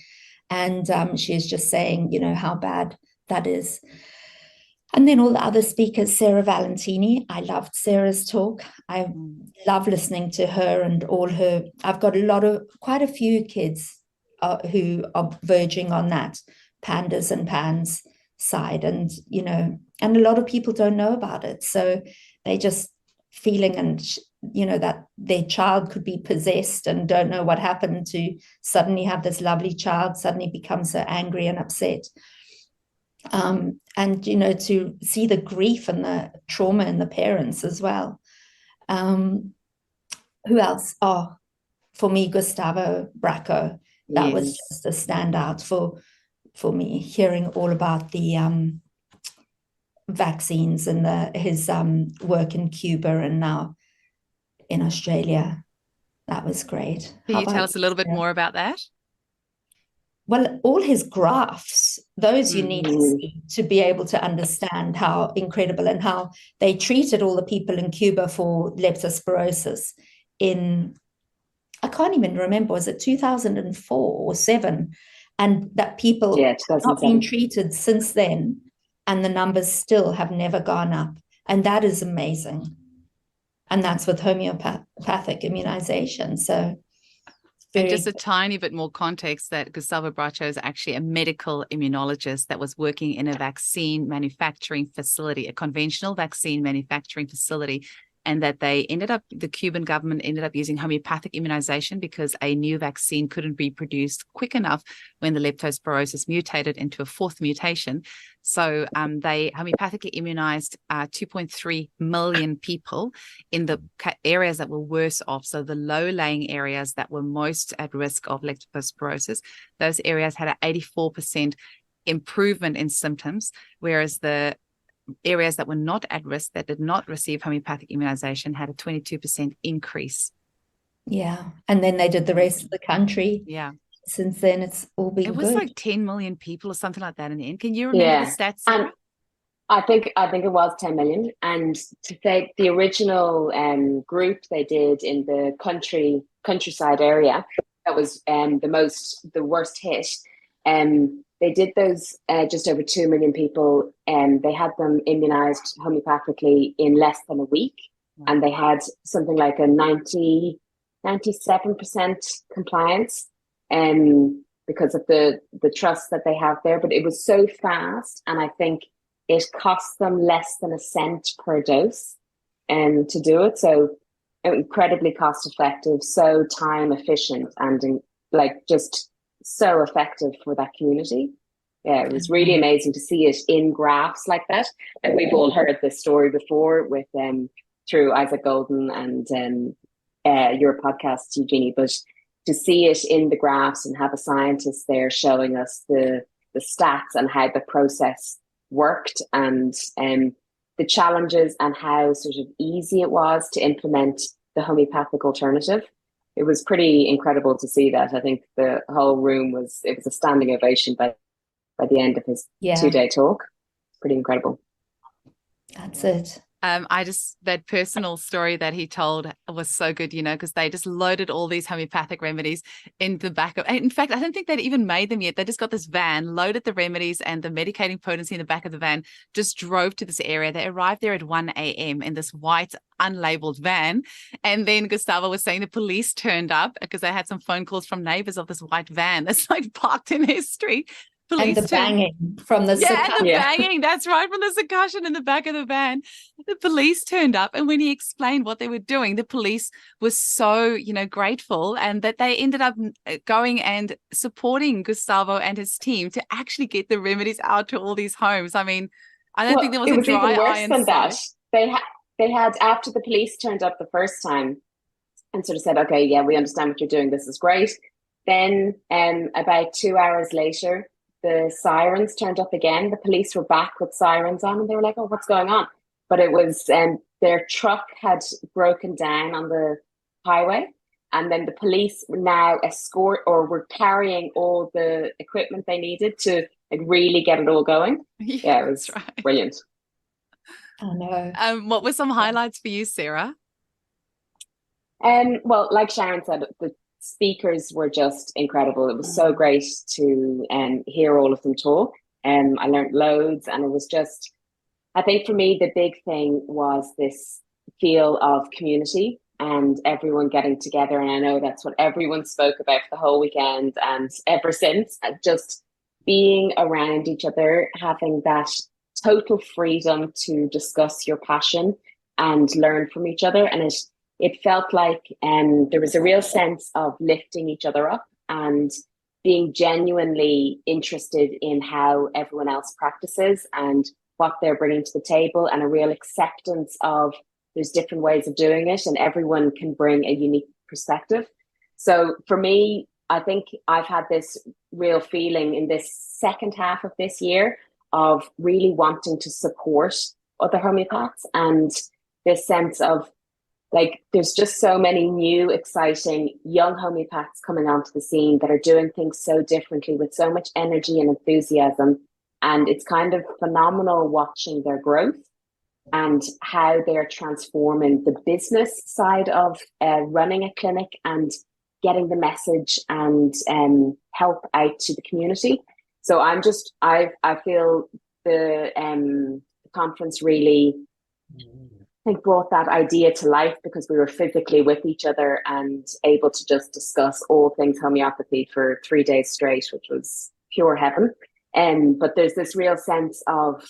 And she is just saying, how bad that is. And then all the other speakers, Sarah Valentini, I loved Sarah's talk. I love listening to her and all her. I've got quite a few kids who are verging on that pandas and pans side. And, and a lot of people don't know about it. So they just feeling that their child could be possessed and don't know what happened to suddenly have this lovely child suddenly become so angry and upset. And to see the grief and the trauma in the parents as well. Who else? Oh, for me, Gustavo Bracco. That was just a standout for me, hearing all about the vaccines and his work in Cuba and now in Australia. That was great. Can you tell us a little bit more about that? Well, all his graphs, those you need to see to be able to understand how incredible, and how they treated all the people in Cuba for leptospirosis in, I can't even remember, was it 2004 or 7? And that people have not been treated since then, and the numbers still have never gone up. And that is amazing. And that's with homeopathic immunization. So and just a tiny bit more context, that Gustavo Bracco is actually a medical immunologist that was working in a vaccine manufacturing facility, a conventional vaccine manufacturing facility, and that the Cuban government ended up using homeopathic immunization because a new vaccine couldn't be produced quick enough when the leptospirosis mutated into a fourth mutation. So they homeopathically immunized 2.3 million people in the areas that were worse off. So the low-lying areas that were most at risk of leptospirosis, those areas had an 84% improvement in symptoms, whereas the areas that were not at risk, that did not receive homeopathic immunization, had a 22% increase. Yeah. And then they did the rest of the country. Yeah. Since then, it's all been good. It was like 10 million people or something like that in the end. Can you remember the stats, Sarah? I think it was 10 million. And to say the original group they did in the countryside area, that was the worst hit. They did those just over 2 million people, and they had them immunized homeopathically in less than a week. And they had something like a 97% compliance because of the trust that they have there. But it was so fast, and I think it cost them less than a cent per dose to do it. So incredibly cost effective, so time efficient, and like just so effective for that community. Yeah, it was really amazing to see it in graphs like that. And we've all heard this story before with through Isaac Golden and your podcast, Eugenie, but to see it in the graphs and have a scientist there showing us the stats and how the process worked, and the challenges and how sort of easy it was to implement the homeopathic alternative. It was pretty incredible to see that. I think the whole room was a standing ovation by the end of his 2-day talk. Pretty incredible. That's it. That personal story that he told was so good, because they just loaded all these homeopathic remedies in the back of, in fact, I don't think they'd even made them yet. They just got this van, loaded the remedies and the medicating potency in the back of the van, just drove to this area. They arrived there at 1 a.m. in this white, unlabeled van. And then Gustavo was saying the police turned up because they had some phone calls from neighbors of this white van that's like parked in their street. And the banging from the banging, that's right, from the percussion in the back of the van. The police turned up, and when he explained what they were doing, the police was so, grateful, and that they ended up going and supporting Gustavo and his team to actually get the remedies out to all these homes. I mean, I don't think there was a dry eye in sight. They had, after the police turned up the first time and sort of said, okay, yeah, we understand what you're doing, this is great. Then about 2 hours later, the sirens turned up again. The police were back with sirens on, and they were like, oh, what's going on? But it was their truck had broken down on the highway, and then the police were now were carrying all the equipment they needed to really get it all going. Yeah, it was brilliant. Oh no. What were some highlights for you, Sarah? Well, like Sharon said, the speakers were just incredible. It was so great to hear all of them talk. I learned loads, and it was just, I think for me, the big thing was this feel of community and everyone getting together. And I know that's what everyone spoke about for the whole weekend and ever since, just being around each other, having that total freedom to discuss your passion and learn from each other. And it felt like there was a real sense of lifting each other up and being genuinely interested in how everyone else practices and what they're bringing to the table, and a real acceptance of there's different ways of doing it and everyone can bring a unique perspective. So for me, I think I've had this real feeling in this second half of this year of really wanting to support other homeopaths, and this sense of like, there's just so many new, exciting young homeopaths coming onto the scene that are doing things so differently with so much energy and enthusiasm. And it's kind of phenomenal watching their growth and how they're transforming the business side of running a clinic and getting the message and help out to the community. So I feel the conference really, I think, brought that idea to life, because we were physically with each other and able to just discuss all things homeopathy for 3 days straight, which was pure heaven. But there's this real sense of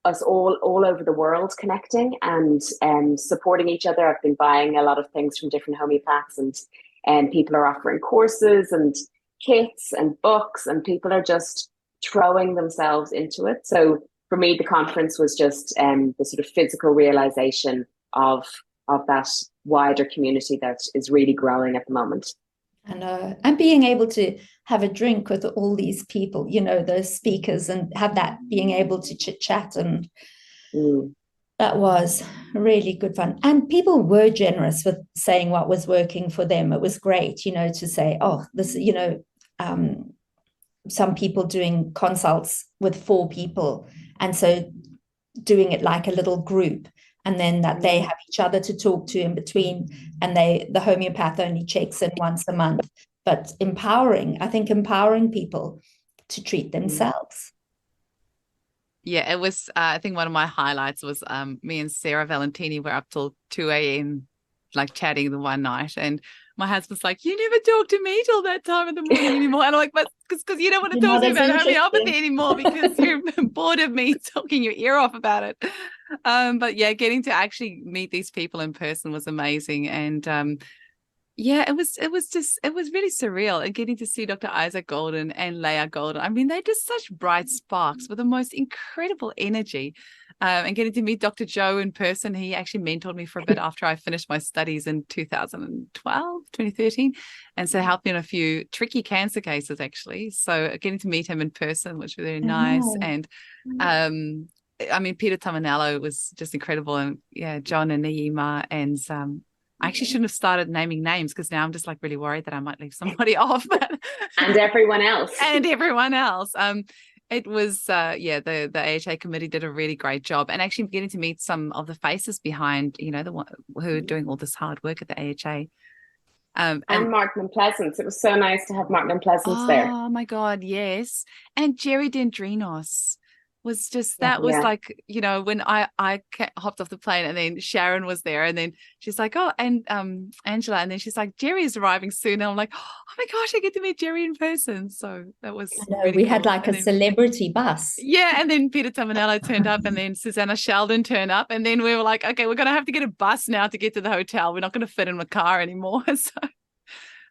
us all over the world connecting and supporting each other. I've been buying a lot of things from different homeopaths, and people are offering courses and kits and books, and people are just throwing themselves into it. So for me, the conference was just the sort of physical realization of that wider community that is really growing at the moment. I know. And being able to have a drink with all these people, those speakers, and have that being able to chit chat, and that was really good fun. And people were generous with saying what was working for them. It was great, to say, oh, this, some people doing consults with 4 people. And so doing it like a little group, and then that they have each other to talk to in between, and the homeopath only checks in once a month. But empowering people to treat themselves. Yeah, it was, I think one of my highlights was me and Sarah Valentini were up till 2 a.m. like chatting the one night, and my husband's like, you never talk to me till that time of the morning anymore. And I'm like, but because you don't want to talk to me about homeopathy anymore because you're bored of me talking your ear off about it. But yeah, getting to actually meet these people in person was amazing. And yeah, it was really surreal. And getting to see Dr. Isaac Golden and Leah Golden. I mean, they're just such bright sparks with the most incredible energy. And getting to meet Dr. Joe in person. He actually mentored me for a bit after I finished my studies in 2013. And so helped me in a few tricky cancer cases, actually. So getting to meet him in person, which was very nice. And I mean, Peter Tamanello was just incredible. And yeah, John and Naima. And I actually shouldn't have started naming names because now I'm just like really worried that I might leave somebody off. And everyone else. It was, the AHA committee did a really great job, and actually getting to meet some of the faces behind, the one who are doing all this hard work at the AHA. And Martin Pleasance. It was so nice to have Martin Pleasance there. Oh my God, yes. And Jerry Dendrinos was just, that was like, when I hopped off the plane, and then Sharon was there, and then she's like, oh, and Angela, and then she's like, Jerry is arriving soon, and I'm like, oh my gosh, I get to meet Jerry in person. So that was really we cool. had like a celebrity bus. Yeah, and then Peter Tamanello turned up, and then Susanna Sheldon turned up, and then we were like, okay, we're gonna have to get a bus now to get to the hotel. We're not going to fit in a car anymore. So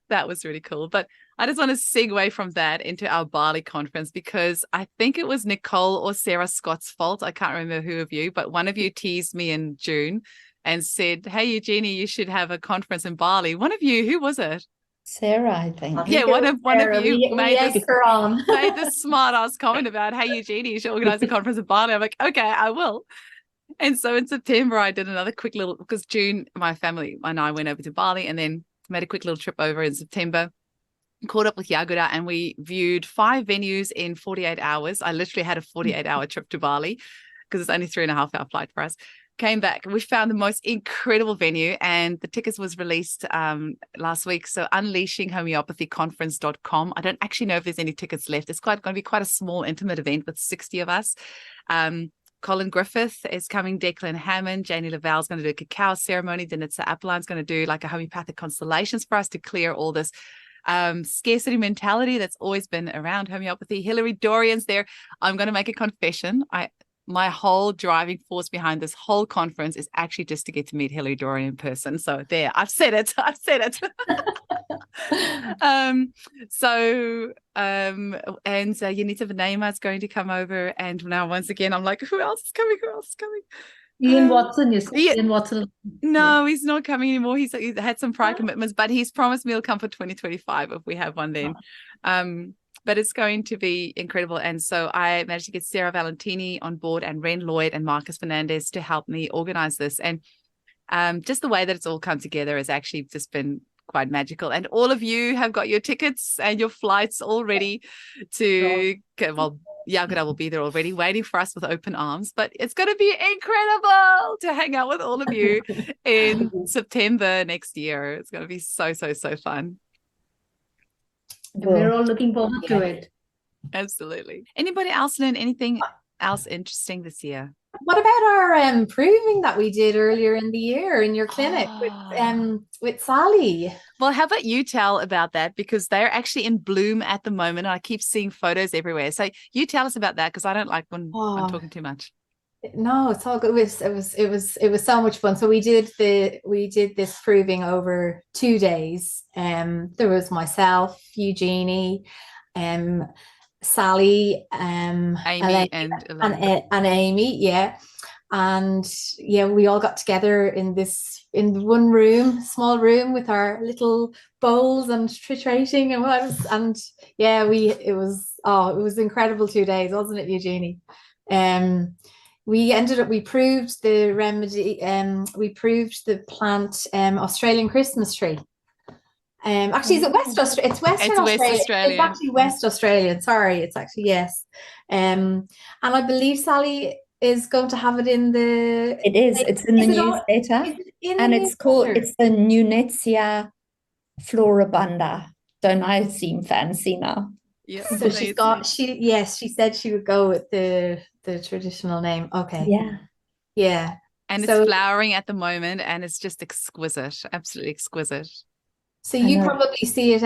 that was really cool. But I just want to segue from that into our Bali conference, because I think it was Nicole or Sarah Scott's fault. I can't remember who of you, but one of you teased me in June and said, hey, Eugenie, you should have a conference in Bali. One of you, who was it? Sarah, I think. Yeah, one of you made this smart ass comment about, hey, Eugenie, you should organize a conference in Bali. I'm like, okay, I will. And so in September, I did another quick little, because June, my family and I went over to Bali, and then made a quick little trip over in September, caught up with Yagura, and we viewed 5 venues in 48 hours. I literally had a 48-hour trip to Bali because it's only 3.5-hour flight for us. Came back, we found the most incredible venue, and the tickets was released last week. So unleashinghomeopathyconference.com. I don't actually know if there's any tickets left. It's going to be quite a small, intimate event with 60 of us. Colin Griffith is coming, Declan Hammond, Janie Laval's going to do a cacao ceremony, Denitsa Appeline's going to do like a homeopathic constellations for us to clear all this scarcity mentality that's always been around homeopathy. Hilary Dorian's there. I'm going to make a confession. My whole driving force behind this whole conference is actually just to get to meet Hilary Dorian in person. So there, I've said it. And Yanita Venema is going to come over, and now once again I'm like, who else is coming? Ian Watson, Ian Watson. No, he's not coming anymore. He's had some prior commitments, but he's promised me he'll come for 2025 if we have one then. But it's going to be incredible. And so I managed to get Sarah Valentini on board, and Ren Lloyd and Marcus Fernandez to help me organize this. And just the way that it's all come together has actually just been quite magical. And all of you have got your tickets and your flights all ready to go. Well, Yagura will be there already waiting for us with open arms, but it's going to be incredible to hang out with all of you in September next year. It's going to be so fun. We're all looking forward to it. Absolutely. Anybody else learn anything else interesting this year? What about our proving that we did earlier in the year in your clinic with Sally? Well, how about you tell about that, because they're actually in bloom at the moment. I keep seeing photos everywhere. So you tell us about that, because I don't like when I'm talking too much. No, it's all good. It was so much fun. So we did this proving over 2 days. There was myself, Eugenie, Sally, Amy, and Amy, yeah. And yeah, we all got together in one room, small room, with our little bowls and triturating it was incredible 2 days, wasn't it, Eugenie? We proved the remedy, we proved the plant Australian Christmas tree. Actually, is it West Australia? It's West Australia. It's actually West Australian. Sorry, it's actually, yes. And I believe Sally is going to have it in the. It is. It's in the Is it all- newsletter, is it in and the it's called. newsletter? It's the Nunetia floribunda. Don't I seem fancy now? Yeah. So she's got she said she would go with the traditional name. Okay. Yeah. Yeah. And So- it's flowering at the moment, and it's just exquisite, absolutely exquisite. So I you know. probably see it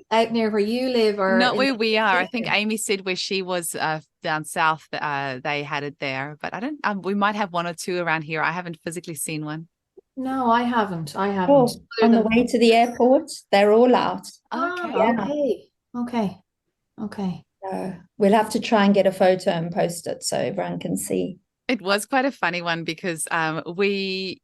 out near where you live, or Not in where the we are. I think area? Amy said where she was down south, they had it there. But I don't, we might have one or two around here. I haven't physically seen one. No, I haven't. I haven't. Oh, on the way to the airport, they're all out. Okay. Okay. Okay. Okay. So we'll have to try and get a photo and post it so everyone can see. It was quite a funny one because we,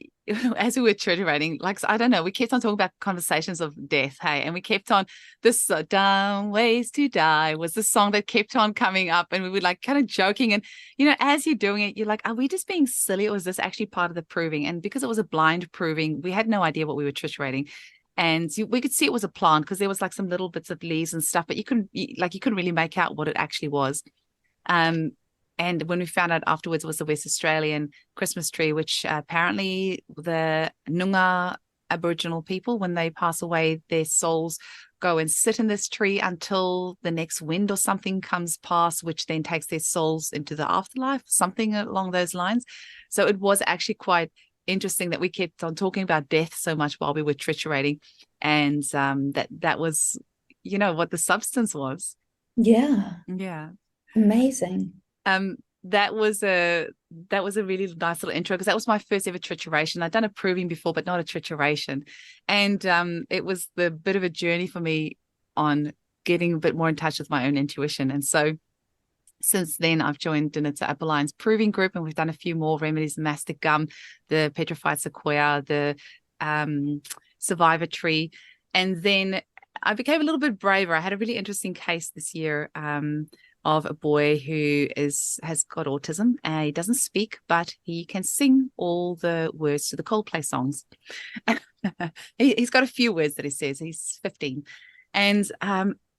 as we were curating, like, I don't know, we kept on talking about conversations of death, hey, and we kept on, this Dumb Ways to Die was the song that kept on coming up, and we were like kind of joking, and, you know, as you're doing it, you're like, are we just being silly, or is this actually part of the proving? And because it was a blind proving, we had no idea what we were triturating. And we could see it was a plant because there was like some little bits of leaves and stuff, but you couldn't really make out what it actually was. And when we found out afterwards, it was the West Australian Christmas tree, which apparently the Noongar Aboriginal people, when they pass away, their souls go and sit in this tree until the next wind or something comes past, which then takes their souls into the afterlife, something along those lines. So it was actually quite interesting that we kept on talking about death so much while we were triturating, and that was, you know, what the substance was. Yeah. Yeah. Amazing. That was a really nice little intro, because that was my first ever trituration. I'd done a proving before, but not a trituration. And it was the bit of a journey for me on getting a bit more in touch with my own intuition. And so since then, I've joined Dinitza Appeline's proving group, and we've done a few more remedies: the mastic gum, the petrified sequoia, the survivor tree. And then I became a little bit braver. I had a really interesting case this year of a boy who has got autism, and he doesn't speak, but he can sing all the words to the Coldplay songs. He's got a few words that he says. He's 15. And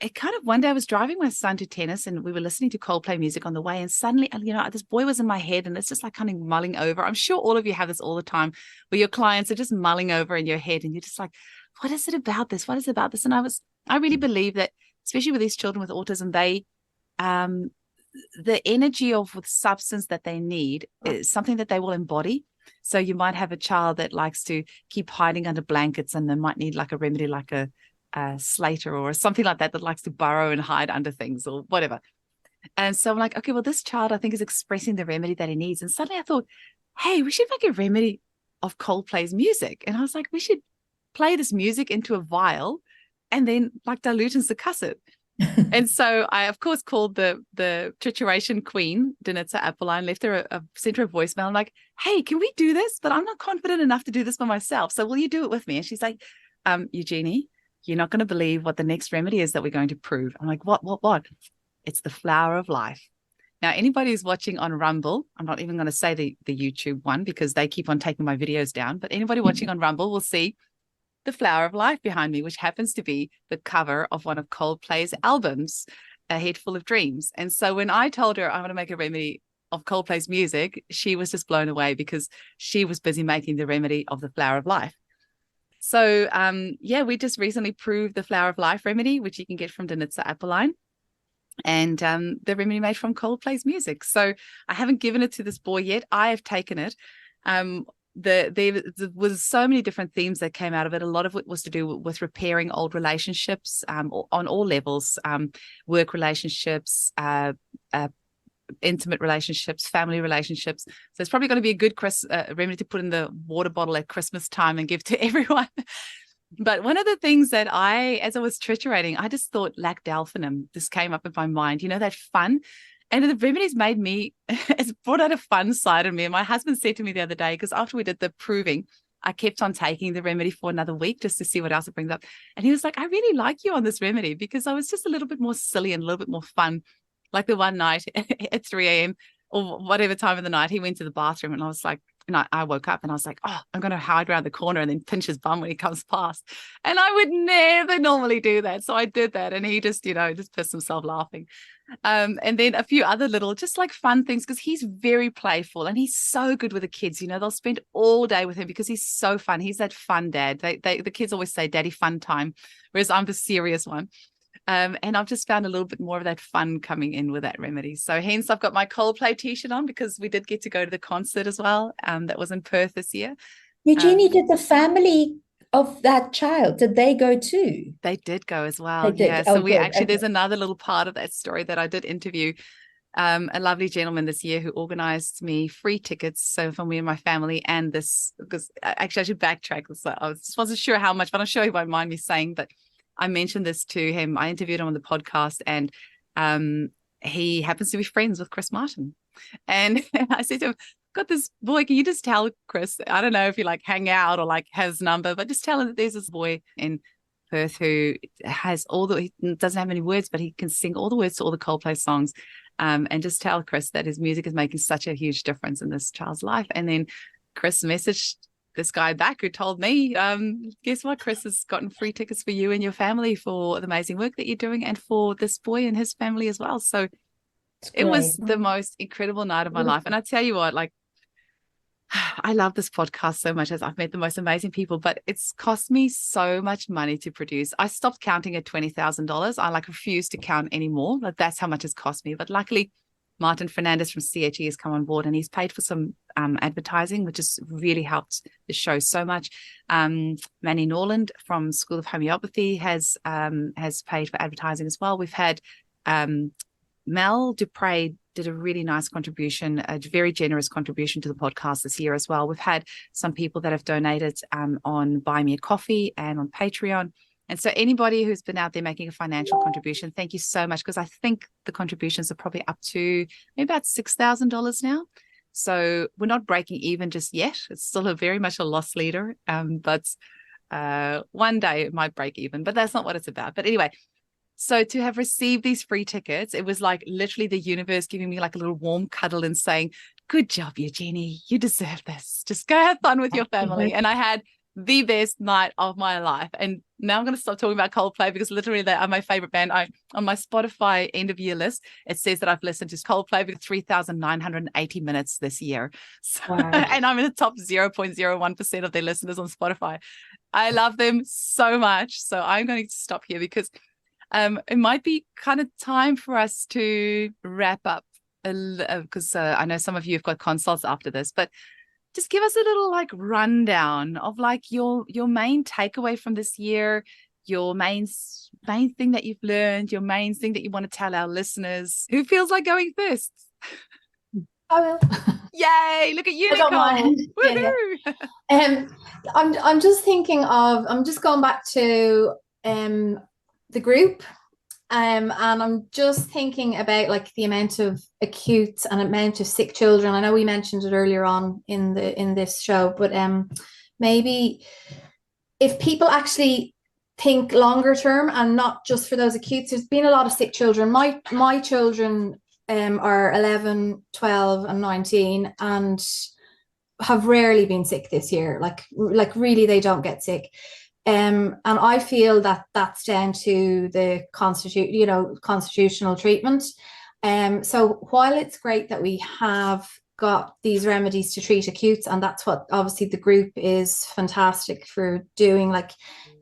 it kind of, one day I was driving my son to tennis, and we were listening to Coldplay music on the way, and suddenly, you know, this boy was in my head, and it's just like kind of mulling over. I'm sure all of you have this all the time, where your clients are just mulling over in your head, and you're just like, what is it about this? What is it about this? And I really believe that, especially with these children with autism, they the energy of the substance that they need is something that they will embody. So you might have a child that likes to keep hiding under blankets, and they might need like a remedy, like a Slater or something like that likes to burrow and hide under things or whatever. And so I'm like, okay, well, this child I think is expressing the remedy that he needs. And suddenly I thought, hey, we should make a remedy of Coldplay's music. And I was like, we should play this music into a vial and then like dilute and succuss it. And so I, of course, called the trituration queen, Dinitza Appeline, left her sent her a voicemail. I'm like, hey, can we do this? But I'm not confident enough to do this by myself. So will you do it with me? And she's like, Eugenie, you're not going to believe what the next remedy is that we're going to prove. I'm like, what? It's the flower of life. Now, anybody who's watching on Rumble, I'm not even going to say the YouTube one because they keep on taking my videos down, but anybody watching on Rumble will see the flower of life behind me, which happens to be the cover of one of Coldplay's albums, A Head Full of Dreams. And so when I told her I want to make a remedy of Coldplay's music, she was just blown away because she was busy making the remedy of the flower of life. So we just recently proved the flower of life remedy, which you can get from Dinitza Appeline, and the remedy made from Coldplay's music. So I haven't given it to this boy yet. I have taken it. There was so many different themes that came out of it. A lot of it was to do with repairing old relationships on all levels, work relationships, intimate relationships, family relationships. So it's probably going to be a good remedy to put in the water bottle at Christmas time and give to everyone. But one of the things that as I was triturating, I just thought lactalphinum. This came up in my mind, you know, that fun. And the remedy's made me, it's brought out a fun side of me. And my husband said to me the other day, because after we did the proving, I kept on taking the remedy for another week just to see what else it brings up. And he was like, I really like you on this remedy because I was just a little bit more silly and a little bit more fun. Like the one night at 3 a.m. or whatever time of the night, he went to the bathroom and I was like, and I woke up and I was like, oh, I'm going to hide around the corner and then pinch his bum when he comes past. And I would never normally do that. So I did that. And he just, just pissed himself laughing. And then a few other little just like fun things, because he's very playful and he's so good with the kids. You know, they'll spend all day with him because he's so fun. He's that fun dad. The kids always say daddy fun time, whereas I'm the serious one. And I've just found a little bit more of that fun coming in with that remedy. So hence I've got my Coldplay t-shirt on, because we did get to go to the concert as well. That was in Perth this year. Eugenie, did the family of that child, did they go too? They did go as well. They did. Yeah. Oh, So we good. actually, Okay. there's another little part of that story that I did interview a lovely gentleman this year who organized me free tickets. So for me and my family, and this, because actually I should backtrack this. I just wasn't sure how much, but I'm sure he won't mind me saying, but I mentioned this to him. I interviewed him on the podcast, and he happens to be friends with Chris Martin. And I said to him, got this boy, can you just tell Chris, I don't know if you like hang out or like has his number, but just tell him that there's this boy in Perth who has he doesn't have any words, but he can sing all the words to all the Coldplay songs. And just tell Chris that his music is making such a huge difference in this child's life. And then Chris messaged this guy back who told me, guess what, Chris has gotten free tickets for you and your family for the amazing work that you're doing, and for this boy and his family as well. So it was the most incredible night of my life. And I tell you what, like, I love this podcast so much, as I've met the most amazing people, but it's cost me so much money to produce. I stopped counting at $20,000. I like refuse to count anymore. Like, that's how much it's cost me. But luckily, Martin Fernandez from CHE has come on board, and he's paid for some advertising, which has really helped the show so much. Manny Norland from School of Homeopathy has paid for advertising as well. We've had Mel Dupre did a really nice contribution, a very generous contribution to the podcast this year as well. We've had some people that have donated on Buy Me a Coffee and on Patreon. And so anybody who's been out there making a financial contribution, thank you so much, because I think the contributions are probably up to maybe about $6,000 now. So we're not breaking even just yet. It's still very much a loss leader, but one day it might break even, but that's not what it's about. But anyway, so to have received these free tickets, it was like literally the universe giving me like a little warm cuddle and saying, good job, Eugenie, you deserve this. Just go have fun with your family. And I had the best night of my life. And now I'm going to stop talking about Coldplay, because literally they are my favorite band. On my Spotify end of year list, it says that I've listened to Coldplay for 3,980 minutes this year. So, wow. And I'm in the top 0.01% of their listeners on Spotify. I love them so much. So I'm going to stop here, because it might be kind of time for us to wrap up, because I know some of you have got consults after this, but just give us a little like rundown of like your main takeaway from this year, your main thing that you've learned, your main thing that you want to tell our listeners. Who feels like going first? I will. Yay! Look at you, Nicole. Woohoo! Yeah. I'm just thinking of. I'm just going back to the group, and I'm just thinking about like the amount of acute and amount of sick children. I know we mentioned it earlier on in this show, but maybe if people actually think longer term and not just for those acutes. There's been a lot of sick children. My children are 11, 12 and 19 and have rarely been sick this year. Like really they don't get sick. And I feel that that's down to the constitutional treatment. So while it's great that we have got these remedies to treat acutes, and that's what obviously the group is fantastic for doing, like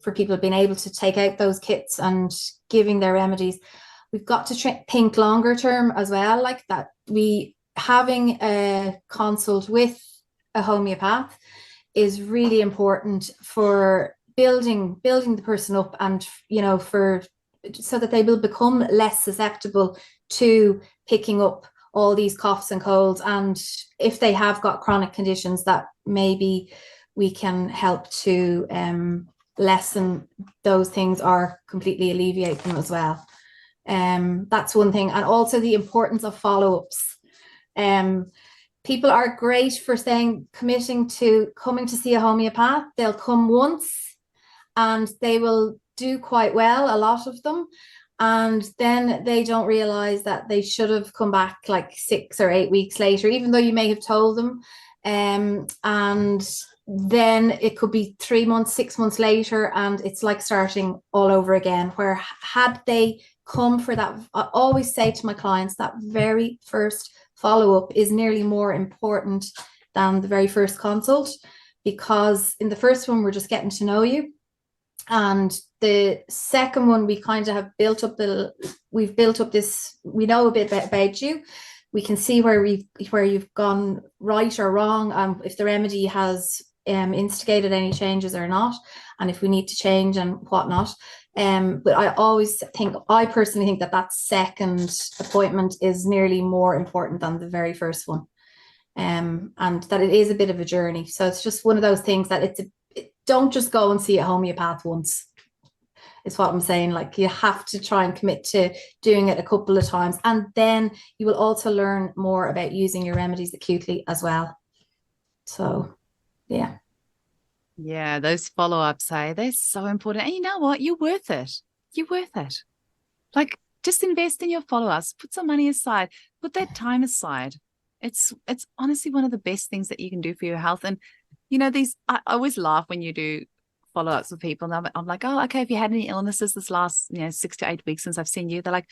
for people being able to take out those kits and giving their remedies, we've got to think longer term as well, like that we having a consult with a homeopath is really important for building the person up, and so that they will become less susceptible to picking up all these coughs and colds, and if they have got chronic conditions that maybe we can help to lessen those things or completely alleviate them as well. That's one thing. And also the importance of follow-ups. People are great for committing to coming to see a homeopath. They'll come once and they will do quite well, a lot of them. And then they don't realize that they should have come back like 6 or 8 weeks later, even though you may have told them. And then it could be 3 months, 6 months later, and it's like starting all over again. Where had they come for that, I always say to my clients that very first follow-up is nearly more important than the very first consult, because in the first one we're just getting to know you, and the second one we kind of have built up this, we know a bit about you. We can see where you've gone right or wrong, if the remedy has instigated any changes or not, and if we need to change and whatnot. But I personally think that second appointment is nearly more important than the very first one, and that it is a bit of a journey. So it's just one of those things that don't just go and see a homeopath once. Is what I'm saying. Like, you have to try and commit to doing it a couple of times, and then you will also learn more about using your remedies acutely as well. So, yeah. Yeah, those follow-ups, they're so important. And you know what? You're worth it. You're worth it. Like, just invest in your follow-ups. Put some money aside. Put that time aside. It's honestly one of the best things that you can do for your health. And, you know, I always laugh when you do follow-ups with people, and I'm like, oh, okay, have you had any illnesses this last 6 to 8 weeks since I've seen you? They're like,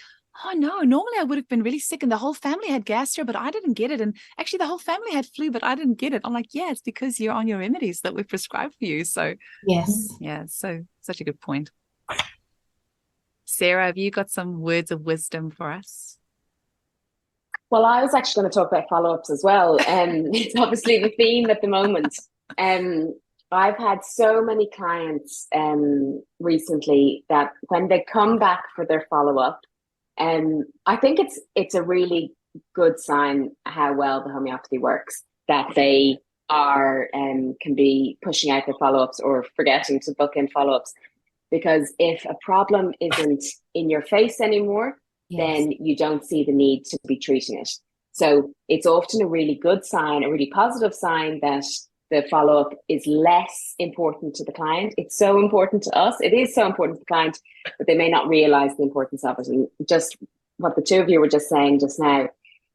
oh no, normally I would have been really sick and the whole family had gastro, but I didn't get it, and actually the whole family had flu, but I didn't get it. I'm like, yeah, it's because you're on your remedies that we prescribed for you. So yes, yeah, so such a good point. Sarah, have you got some words of wisdom for us? Well, I was actually going to talk about follow-ups as well. It's obviously the theme at the moment. I've had so many clients recently that when they come back for their follow-up, I think it's a really good sign how well the homeopathy works, that they are can be pushing out their follow-ups or forgetting to book in follow-ups. Because if a problem isn't in your face anymore, then you don't see the need to be treating it. So it's often a really good sign, a really positive sign, that the follow-up is less important to the client. It's so important to us. It is so important to the client, but they may not realize the importance of it. And just what the two of you were just saying just now,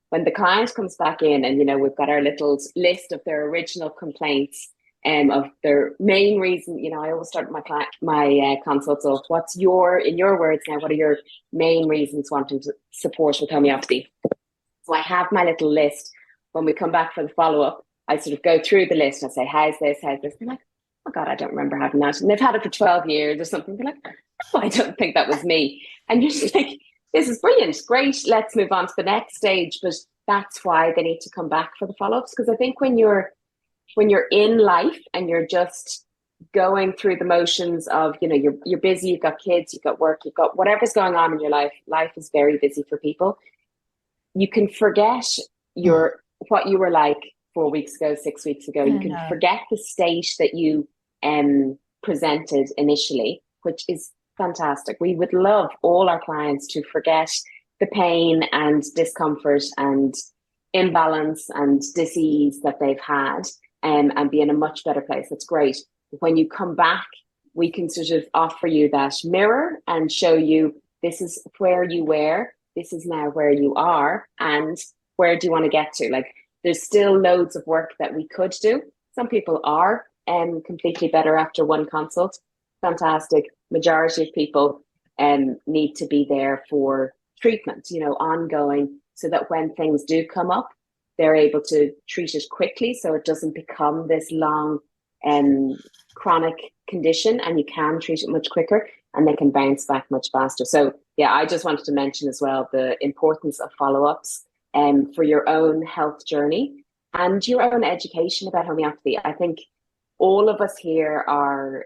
when the client comes back in and, we've got our little list of their original complaints, of their main reason, I always start my consults off, in your words now, what are your main reasons wanting to support with homeopathy? So I have my little list. When we come back for the follow-up, I sort of go through the list and I say, how's this? They're like, oh God, I don't remember having that. And they've had it for 12 years or something. They're like, oh, I don't think that was me. And you're just like, this is brilliant. Great. Let's move on to the next stage. But that's why they need to come back for the follow-ups. Because I think when you're in life and you're just going through the motions of, you're busy, you've got kids, you've got work, you've got whatever's going on in your life. Life is very busy for people. You can forget what you were like 4 weeks ago, 6 weeks ago. You can forget the state that you presented initially, which is fantastic. We would love all our clients to forget the pain and discomfort and imbalance and disease that they've had, and be in a much better place. That's great. When you come back, we can sort of offer you that mirror and show you, this is where you were, this is now where you are, and where do you want to get to? Like, there's still loads of work that we could do. Some people are completely better after one consult. Fantastic. Majority of people need to be there for treatment, ongoing, so that when things do come up, they're able to treat it quickly, so it doesn't become this long chronic condition, and you can treat it much quicker and they can bounce back much faster. So yeah, I just wanted to mention as well the importance of follow-ups for your own health journey and your own education about homeopathy. I think all of us here are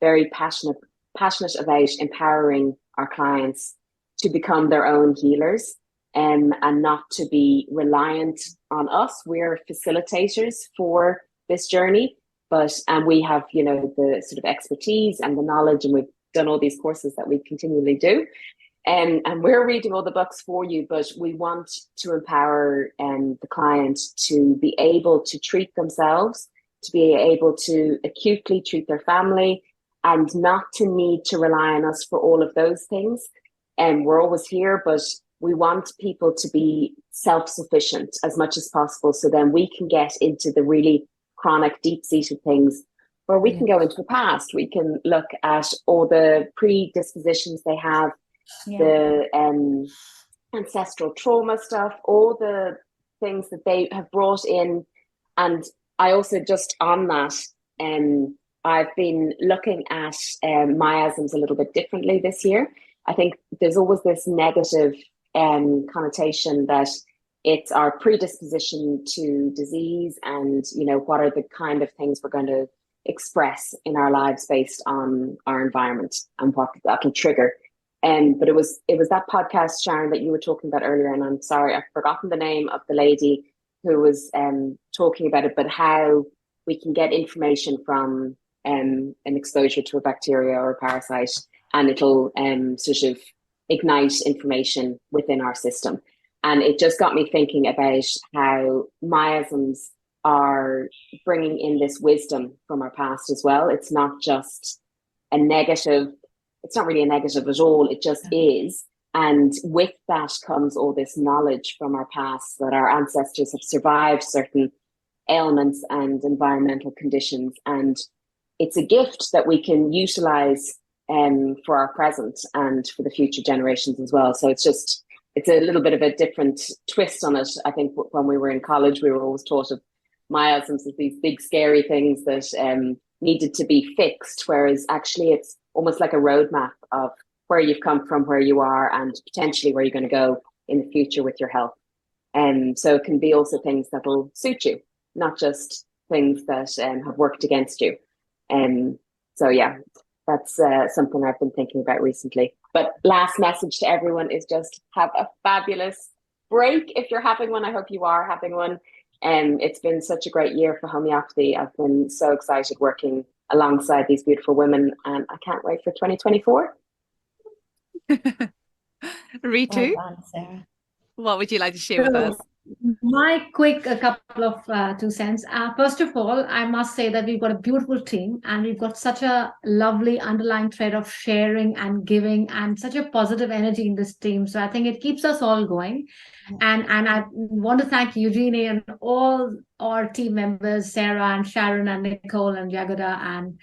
very passionate about empowering our clients to become their own healers, and not to be reliant on us. We're facilitators for this journey, and we have, the sort of expertise and the knowledge, and we've done all these courses that we continually do. And we're reading all the books for you, but we want to empower the client to be able to treat themselves, to be able to acutely treat their family, and not to need to rely on us for all of those things. And we're always here, but we want people to be self-sufficient as much as possible, so then we can get into the really chronic, deep-seated things, where we can go into the past. We can look at all the predispositions they have, the ancestral trauma stuff, all the things that they have brought in. And I also, just on that, I've been looking at miasms a little bit differently this year. I think there's always this negative connotation that it's our predisposition to disease, and what are the kind of things we're going to express in our lives based on our environment and what that'll trigger. But it was that podcast, Sharon, that you were talking about earlier, and I'm sorry, I've forgotten the name of the lady who was talking about it, but how we can get information from an exposure to a bacteria or a parasite, and it'll sort of ignite information within our system. And it just got me thinking about how miasms are bringing in this wisdom from our past as well. It's not just a negative. It's not really a negative at all. It just is. And with that comes all this knowledge from our past, that our ancestors have survived certain ailments and environmental conditions. And it's a gift that we can utilize for our present and for the future generations as well. So it's a little bit of a different twist on it. I think when we were in college, we were always taught of miasms as these big scary things that needed to be fixed, whereas actually it's almost like a roadmap of where you've come from, where you are, and potentially where you're going to go in the future with your health. So it can be also things that will suit you, not just things that have worked against you. So yeah, that's something I've been thinking about recently. But last message to everyone is just have a fabulous break if you're having one. I hope you are having one. It's been such a great year for homeopathy. I've been so excited working alongside these beautiful women, and I can't wait for 2024. Ritu, Well done, Sarah. what would you like to share with us? My quick a couple of 2 cents. First of all, I must say that we've got a beautiful team, and we've got such a lovely underlying thread of sharing and giving, and such a positive energy in this team. So I think it keeps us all going. And I want to thank Eugenie and all our team members, Sarah and Sharon and Nicole and Jagoda. And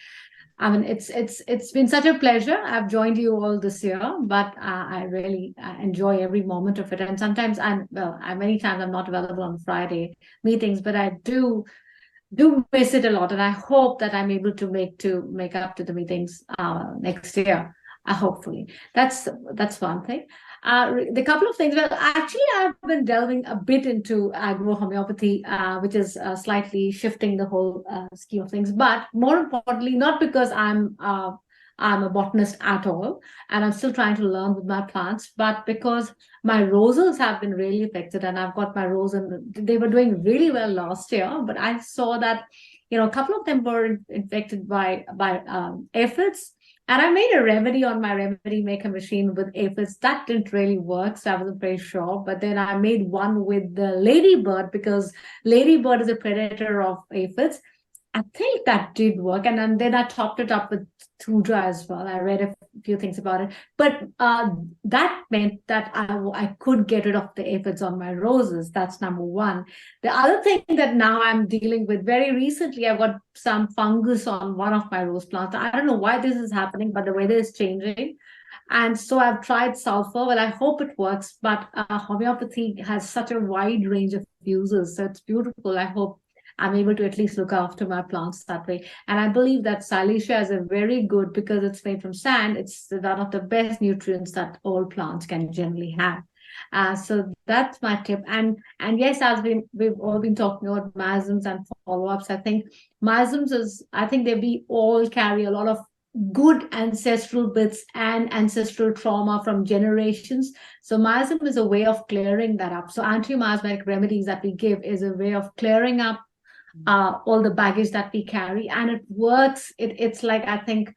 I mean, it's been such a pleasure. I've joined you all this year, but I really enjoy every moment of it. And sometimes many times I'm not available on Friday meetings, but I do miss it a lot. And I hope that I'm able to make up to the meetings next year. Hopefully, that's one thing. The couple of things. Well, actually, I've been delving a bit into agro-homeopathy, which is slightly shifting the whole scheme of things. But more importantly, not because I'm a botanist at all, and I'm still trying to learn with my plants, but because my roses have been really affected, and I've got my rose, and they were doing really well last year. But I saw that, a couple of them were infected by aphids. And I made a remedy on my remedy maker machine with aphids. That didn't really work, so I wasn't very sure. But then I made one with the ladybird, because ladybird is a predator of aphids. I think that did work. And then I topped it up with Tudra as well. I read a few things about it. But that meant that I could get rid of the aphids on my roses. That's number one. The other thing that now I'm dealing with, very recently, I got some fungus on one of my rose plants. I don't know why this is happening, but the weather is changing. And so I've tried sulfur. Well, I hope it works. But homeopathy has such a wide range of uses. So it's beautiful. I hope I'm able to at least look after my plants that way. And I believe that silesia is a very good, because it's made from sand, it's one of the best nutrients that all plants can generally have. So that's my tip. And yes, we've all been talking about miasms and follow-ups. I think miasms they all carry a lot of good ancestral bits and ancestral trauma from generations. So miasm is a way of clearing that up. So anti-miasmatic remedies that we give is a way of clearing up all the baggage that we carry, and it works. It's like, I think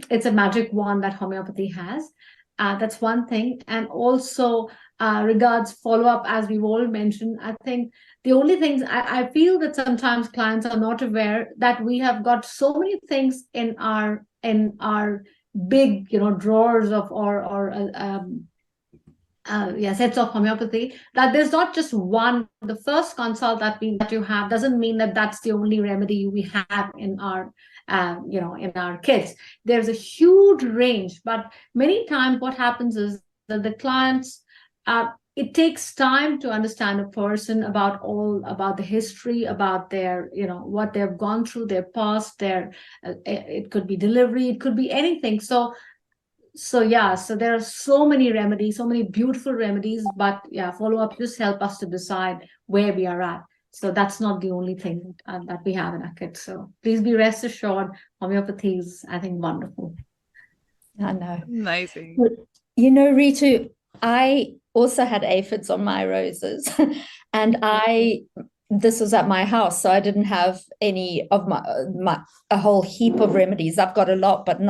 it's a magic wand that homeopathy has. That's one thing. And also regards follow-up, as we've all mentioned, I think the only things I feel that sometimes clients are not aware that we have got so many things in our big drawers of or sets of homeopathy, that there's not just one. The first consult that you have doesn't mean that that's the only remedy we have in our in our kids. There's a huge range, but many times what happens is that the clients, it takes time to understand a person about the history, about their, what they've gone through, their past, it could be delivery, it could be anything. So there are so many remedies, so many beautiful remedies, but follow-up just help us to decide where we are at. So that's not the only thing that we have in our kit. So please be rest assured, homeopathy is, I think, wonderful. I know. Amazing. Ritu, I also had aphids on my roses and this was at my house, so I didn't have any of a whole heap of remedies. I've got a lot, but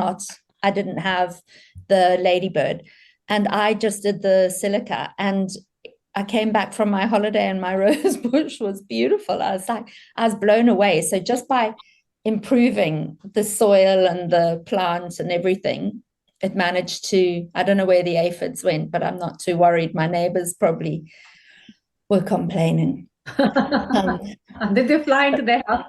I didn't have the ladybird, and I just did the silica, and I came back from my holiday and my rose bush was beautiful. I was blown away. So just by improving the soil and the plants and everything, it managed to, I don't know where the aphids went, but I'm not too worried. My neighbors probably were complaining. Did they fly into their house?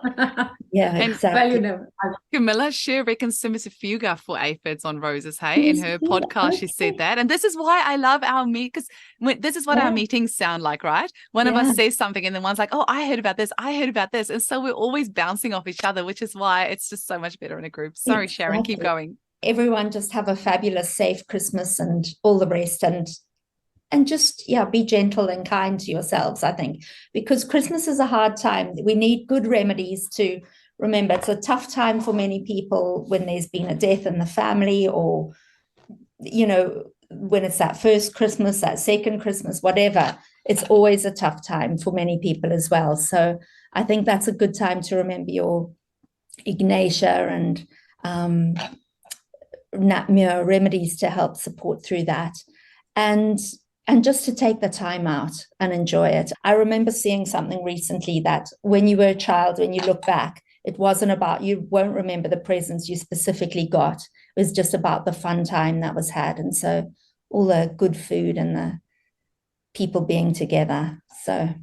Yeah, exactly. Well, Camilla, she reckons Cimicifuga for aphids on roses, hey? In her podcast, she said that. And this is why I love our meet, because this is what our meetings sound like, right? One of us says something and then one's like, oh, I heard about this. And so we're always bouncing off each other, which is why it's just so much better in a group. Sorry, exactly. Sharon, keep going. Everyone just have a fabulous, safe Christmas and all the rest. And just, be gentle and kind to yourselves, I think, because Christmas is a hard time. We need good remedies to remember. It's a tough time for many people when there's been a death in the family, or, when it's that first Christmas, that second Christmas, whatever. It's always a tough time for many people as well. So I think that's a good time to remember your Ignatia and remedies to help support through that. And just to take the time out and enjoy it. I remember seeing something recently that when you were a child, when you look back, it wasn't about, you won't remember the presents you specifically got. It was just about the fun time that was had. And so all the good food and the people being together. So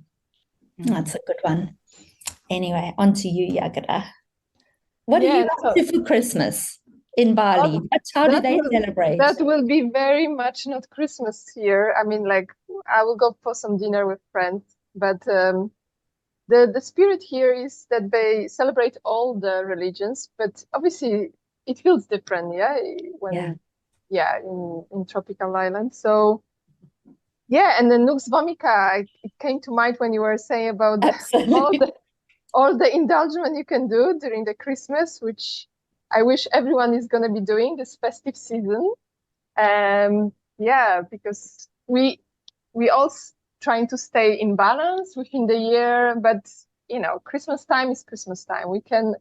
that's a good one. Anyway, on to you, Yagara. What do you do for Christmas in Bali? How do they celebrate? That will be very much not Christmas here. I mean, I will go for some dinner with friends, but the spirit here is that they celebrate all the religions, but obviously it feels different, in tropical islands. So and the Nux Vomica, it came to mind when you were saying about all the indulgence you can do during the Christmas, which I wish everyone is going to be doing this festive season. Because we all trying to stay in balance within the year, but Christmas time is Christmas time. We can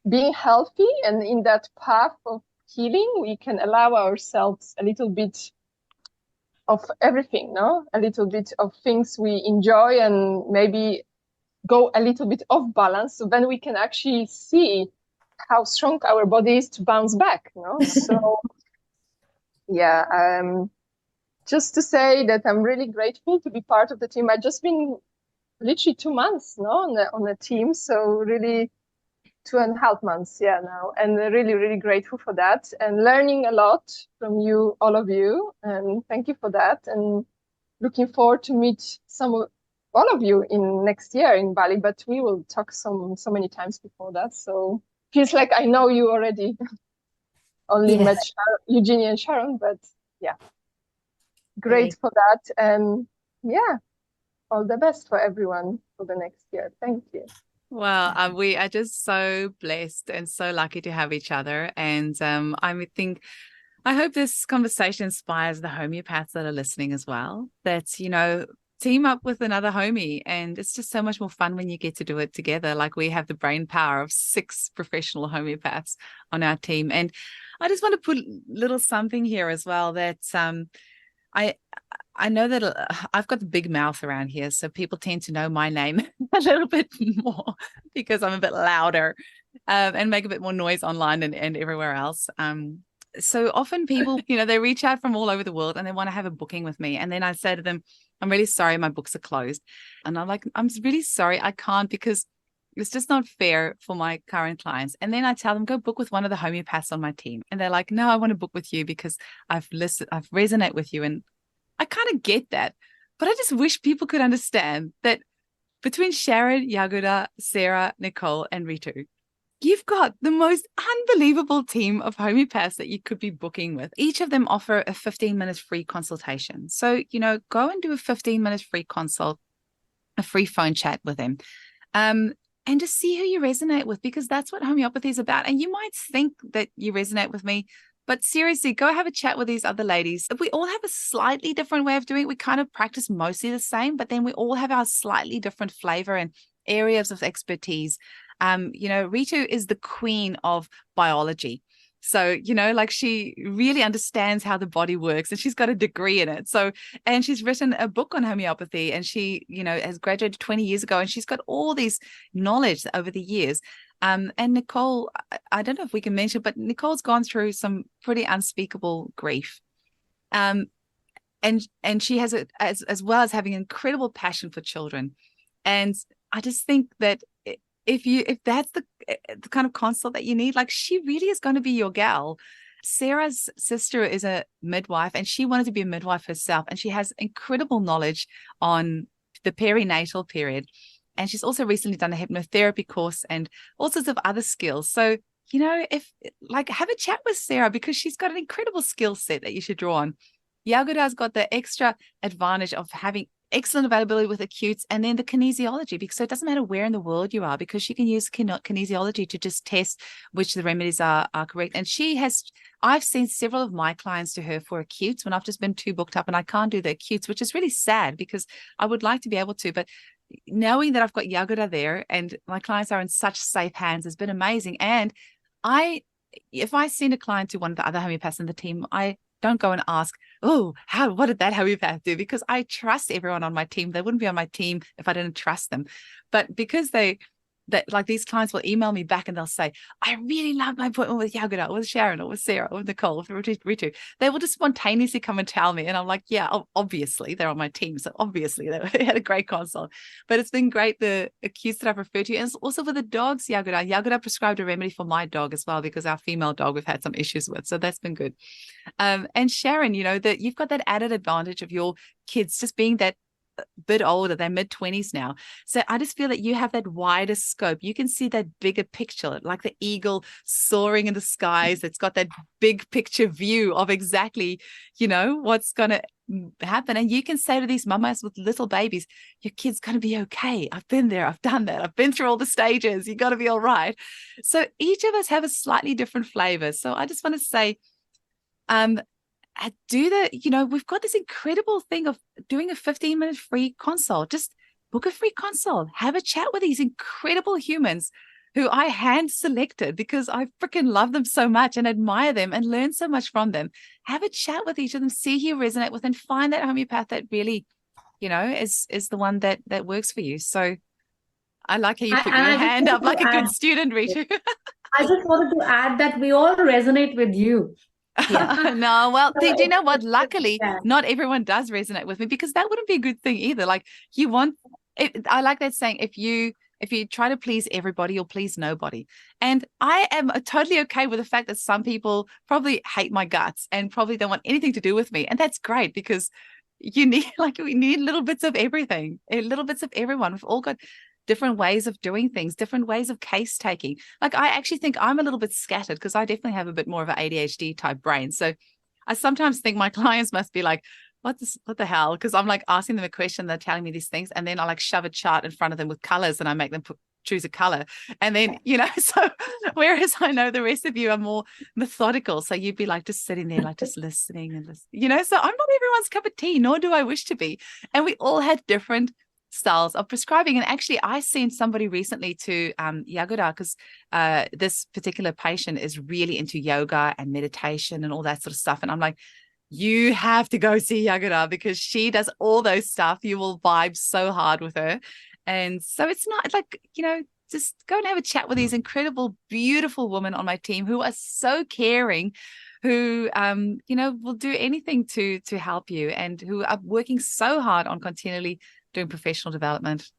be healthy, and in that path of healing, we can allow ourselves a little bit of everything, a little bit of things we enjoy, and maybe go a little bit off balance. So then we can actually see how strong our body is to bounce back, So, just to say that I'm really grateful to be part of the team. I've just been literally 2 months, on the team. So really 2.5 months, now. And really, really grateful for that and learning a lot from you, all of you. And thank you for that. And looking forward to meet all of you in next year in Bali, but we will talk so many times before that. So feels like I know you already. Only met Eugenie and Sharon, but great for that. And all the best for everyone for the next year. Thank you. Well, we are just so blessed and so lucky to have each other. And I hope this conversation inspires the homeopaths that are listening as well, that, team up with another homie, and it's just so much more fun when you get to do it together. Like, we have the brain power of 6 professional homeopaths on our team. And I just want to put a little something here as well, that I know that I've got the big mouth around here, so people tend to know my name a little bit more because I'm a bit louder and make a bit more noise online and everywhere else. so often people, they reach out from all over the world and they want to have a booking with me. And then I say to them, I'm really sorry, my books are closed. And I'm like, I'm really sorry, I can't, because it's just not fair for my current clients. And then I tell them, go book with one of the homeopaths on my team. And they're like, no, I want to book with you because I've resonate with you. And I kind of get that. But I just wish people could understand that between Sharon, Jagoda, Sarah, Nicole, and Ritu, you've got the most unbelievable team of homeopaths that you could be booking with. Each of them offer a 15-minute free consultation. So, go and do a 15-minute free consult, a free phone chat with them. And just see who you resonate with, because that's what homeopathy is about. And you might think that you resonate with me, but seriously, go have a chat with these other ladies. We all have a slightly different way of doing it. We kind of practice mostly the same, but then we all have our slightly different flavor and areas of expertise. Ritu is the queen of biology. So, she really understands how the body works, and she's got a degree in it. So, and she's written a book on homeopathy, and she, has graduated 20 years ago, and she's got all these knowledge over the years. And Nicole, I don't know if we can mention, but Nicole's gone through some pretty unspeakable grief. And she has as well as having an incredible passion for children. And I just think that if that's the kind of consult that you need, like, she really is going to be your gal. Sarah's sister is a midwife, and she wanted to be a midwife herself, and she has incredible knowledge on the perinatal period. And she's also recently done a hypnotherapy course and all sorts of other skills. So, have a chat with Sarah, because she's got an incredible skill set that you should draw on. Jagoda's got the extra advantage of having excellent availability with acutes, and then the kinesiology, because it doesn't matter where in the world you are, because she can use kinesiology to just test which the remedies are correct. And I've seen several of my clients to her for acutes when I've just been too booked up and I can't do the acutes, which is really sad because I would like to be able to. But knowing that I've got Jagoda there and my clients are in such safe hands has been amazing. And if I send a client to one of the other homeopaths in the team, I don't go and ask, what did that homeopath do? Because I trust everyone on my team. They wouldn't be on my team if I didn't trust them. But because these clients will email me back and they'll say, I really loved my appointment with Jagoda, or with Sharon, or with Sarah, or with Nicole, or with Ritu. They will just spontaneously come and tell me. And I'm like, yeah, obviously they're on my team. So obviously they had a great consult. But it's been great, the acutes that I've referred to. And it's also for the dogs, Jagoda. Jagoda prescribed a remedy for my dog as well, because our female dog we've had some issues with. So that's been good. And Sharon, that you've got that added advantage of your kids just being that bit older, they're mid-20s now. So I just feel that you have that wider scope. You can see that bigger picture, like the eagle soaring in the skies. It's got that big picture view of exactly, what's going to happen. And you can say to these mamas with little babies, your kid's going to be okay. I've been there. I've done that. I've been through all the stages. You got to be all right. So each of us have a slightly different flavor. So I just want to say, we've got this incredible thing of doing a 15-minute free consult. Just book a free consult, have a chat with these incredible humans who I hand selected because I freaking love them so much and admire them and learn so much from them. Have a chat with each of them, see who you resonate with, and find that homeopath that really, is the one that works for you. So I like how you put your hand up like a good student, Ritu. I just wanted to add that we all resonate with you. Yeah. No, well, do you know what? Luckily, not everyone does resonate with me, because that wouldn't be a good thing either. Like, I like that saying, if you try to please everybody, you'll please nobody. And I am totally okay with the fact that some people probably hate my guts and probably don't want anything to do with me. And that's great, because we need little bits of everything, little bits of everyone. We've all got different ways of doing things, different ways of case taking. Like, I actually think I'm a little bit scattered, because I definitely have a bit more of an ADHD type brain. So I sometimes think my clients must be like, what the hell? Because I'm like asking them a question, they're telling me these things, and then I like shove a chart in front of them with colors and I make them choose a color. And then, so whereas I know the rest of you are more methodical. So you'd be like just sitting there, like just listening and listening, so I'm not everyone's cup of tea, nor do I wish to be. And we all have different styles of prescribing. And actually, I sent somebody recently to Jagoda, because this particular patient is really into yoga and meditation and all that sort of stuff. And I'm like, you have to go see Jagoda, because she does all those stuff. You will vibe so hard with her. And so it's not like, just go and have a chat with these incredible, beautiful women on my team who are so caring who will do anything to help you, and who are working so hard on continually doing professional development.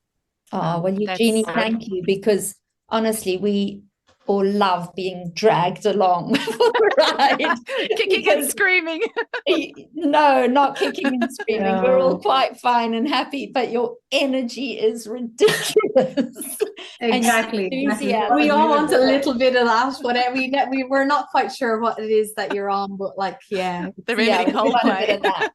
Oh, well, Eugenie, thank you, because honestly, we all love being dragged along for the ride. Kicking and screaming. No, not kicking and screaming. No. We're all quite fine and happy, but your energy is ridiculous. Exactly. We all want a little bit of that. Whatever we were not quite sure what it is that you're on, but like, yeah, the remedy Coldplay.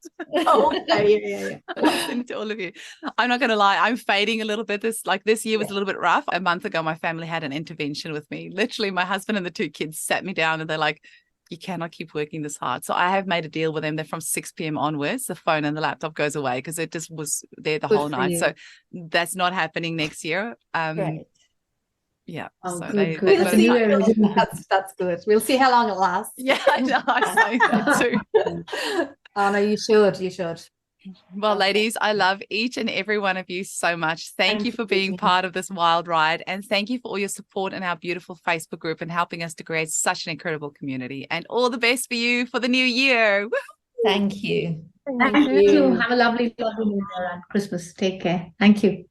Oh, yeah. Listening to all of you. I'm not going to lie, I'm fading a little bit. This year was a little bit rough. A month ago, my family had an intervention with me. Literally, my husband and the 2 kids sat me down and they're like, you cannot keep working this hard. So I have made a deal with them that from 6 p.m. onwards, the phone and the laptop goes away, because it just was there the whole night. So that's not happening next year. Great. Yeah. Oh, so good. That's good. We'll see how long it lasts. Yeah, I know. I'm saying that too. Oh no, you should. Well, ladies, I love each and every one of you so much. Thank you for being part of this wild ride, and thank you for all your support in our beautiful Facebook group and helping us to create such an incredible community. And all the best for you for the new year. Thank you. Thank you. Have a lovely new year and Christmas. Take care. Thank you.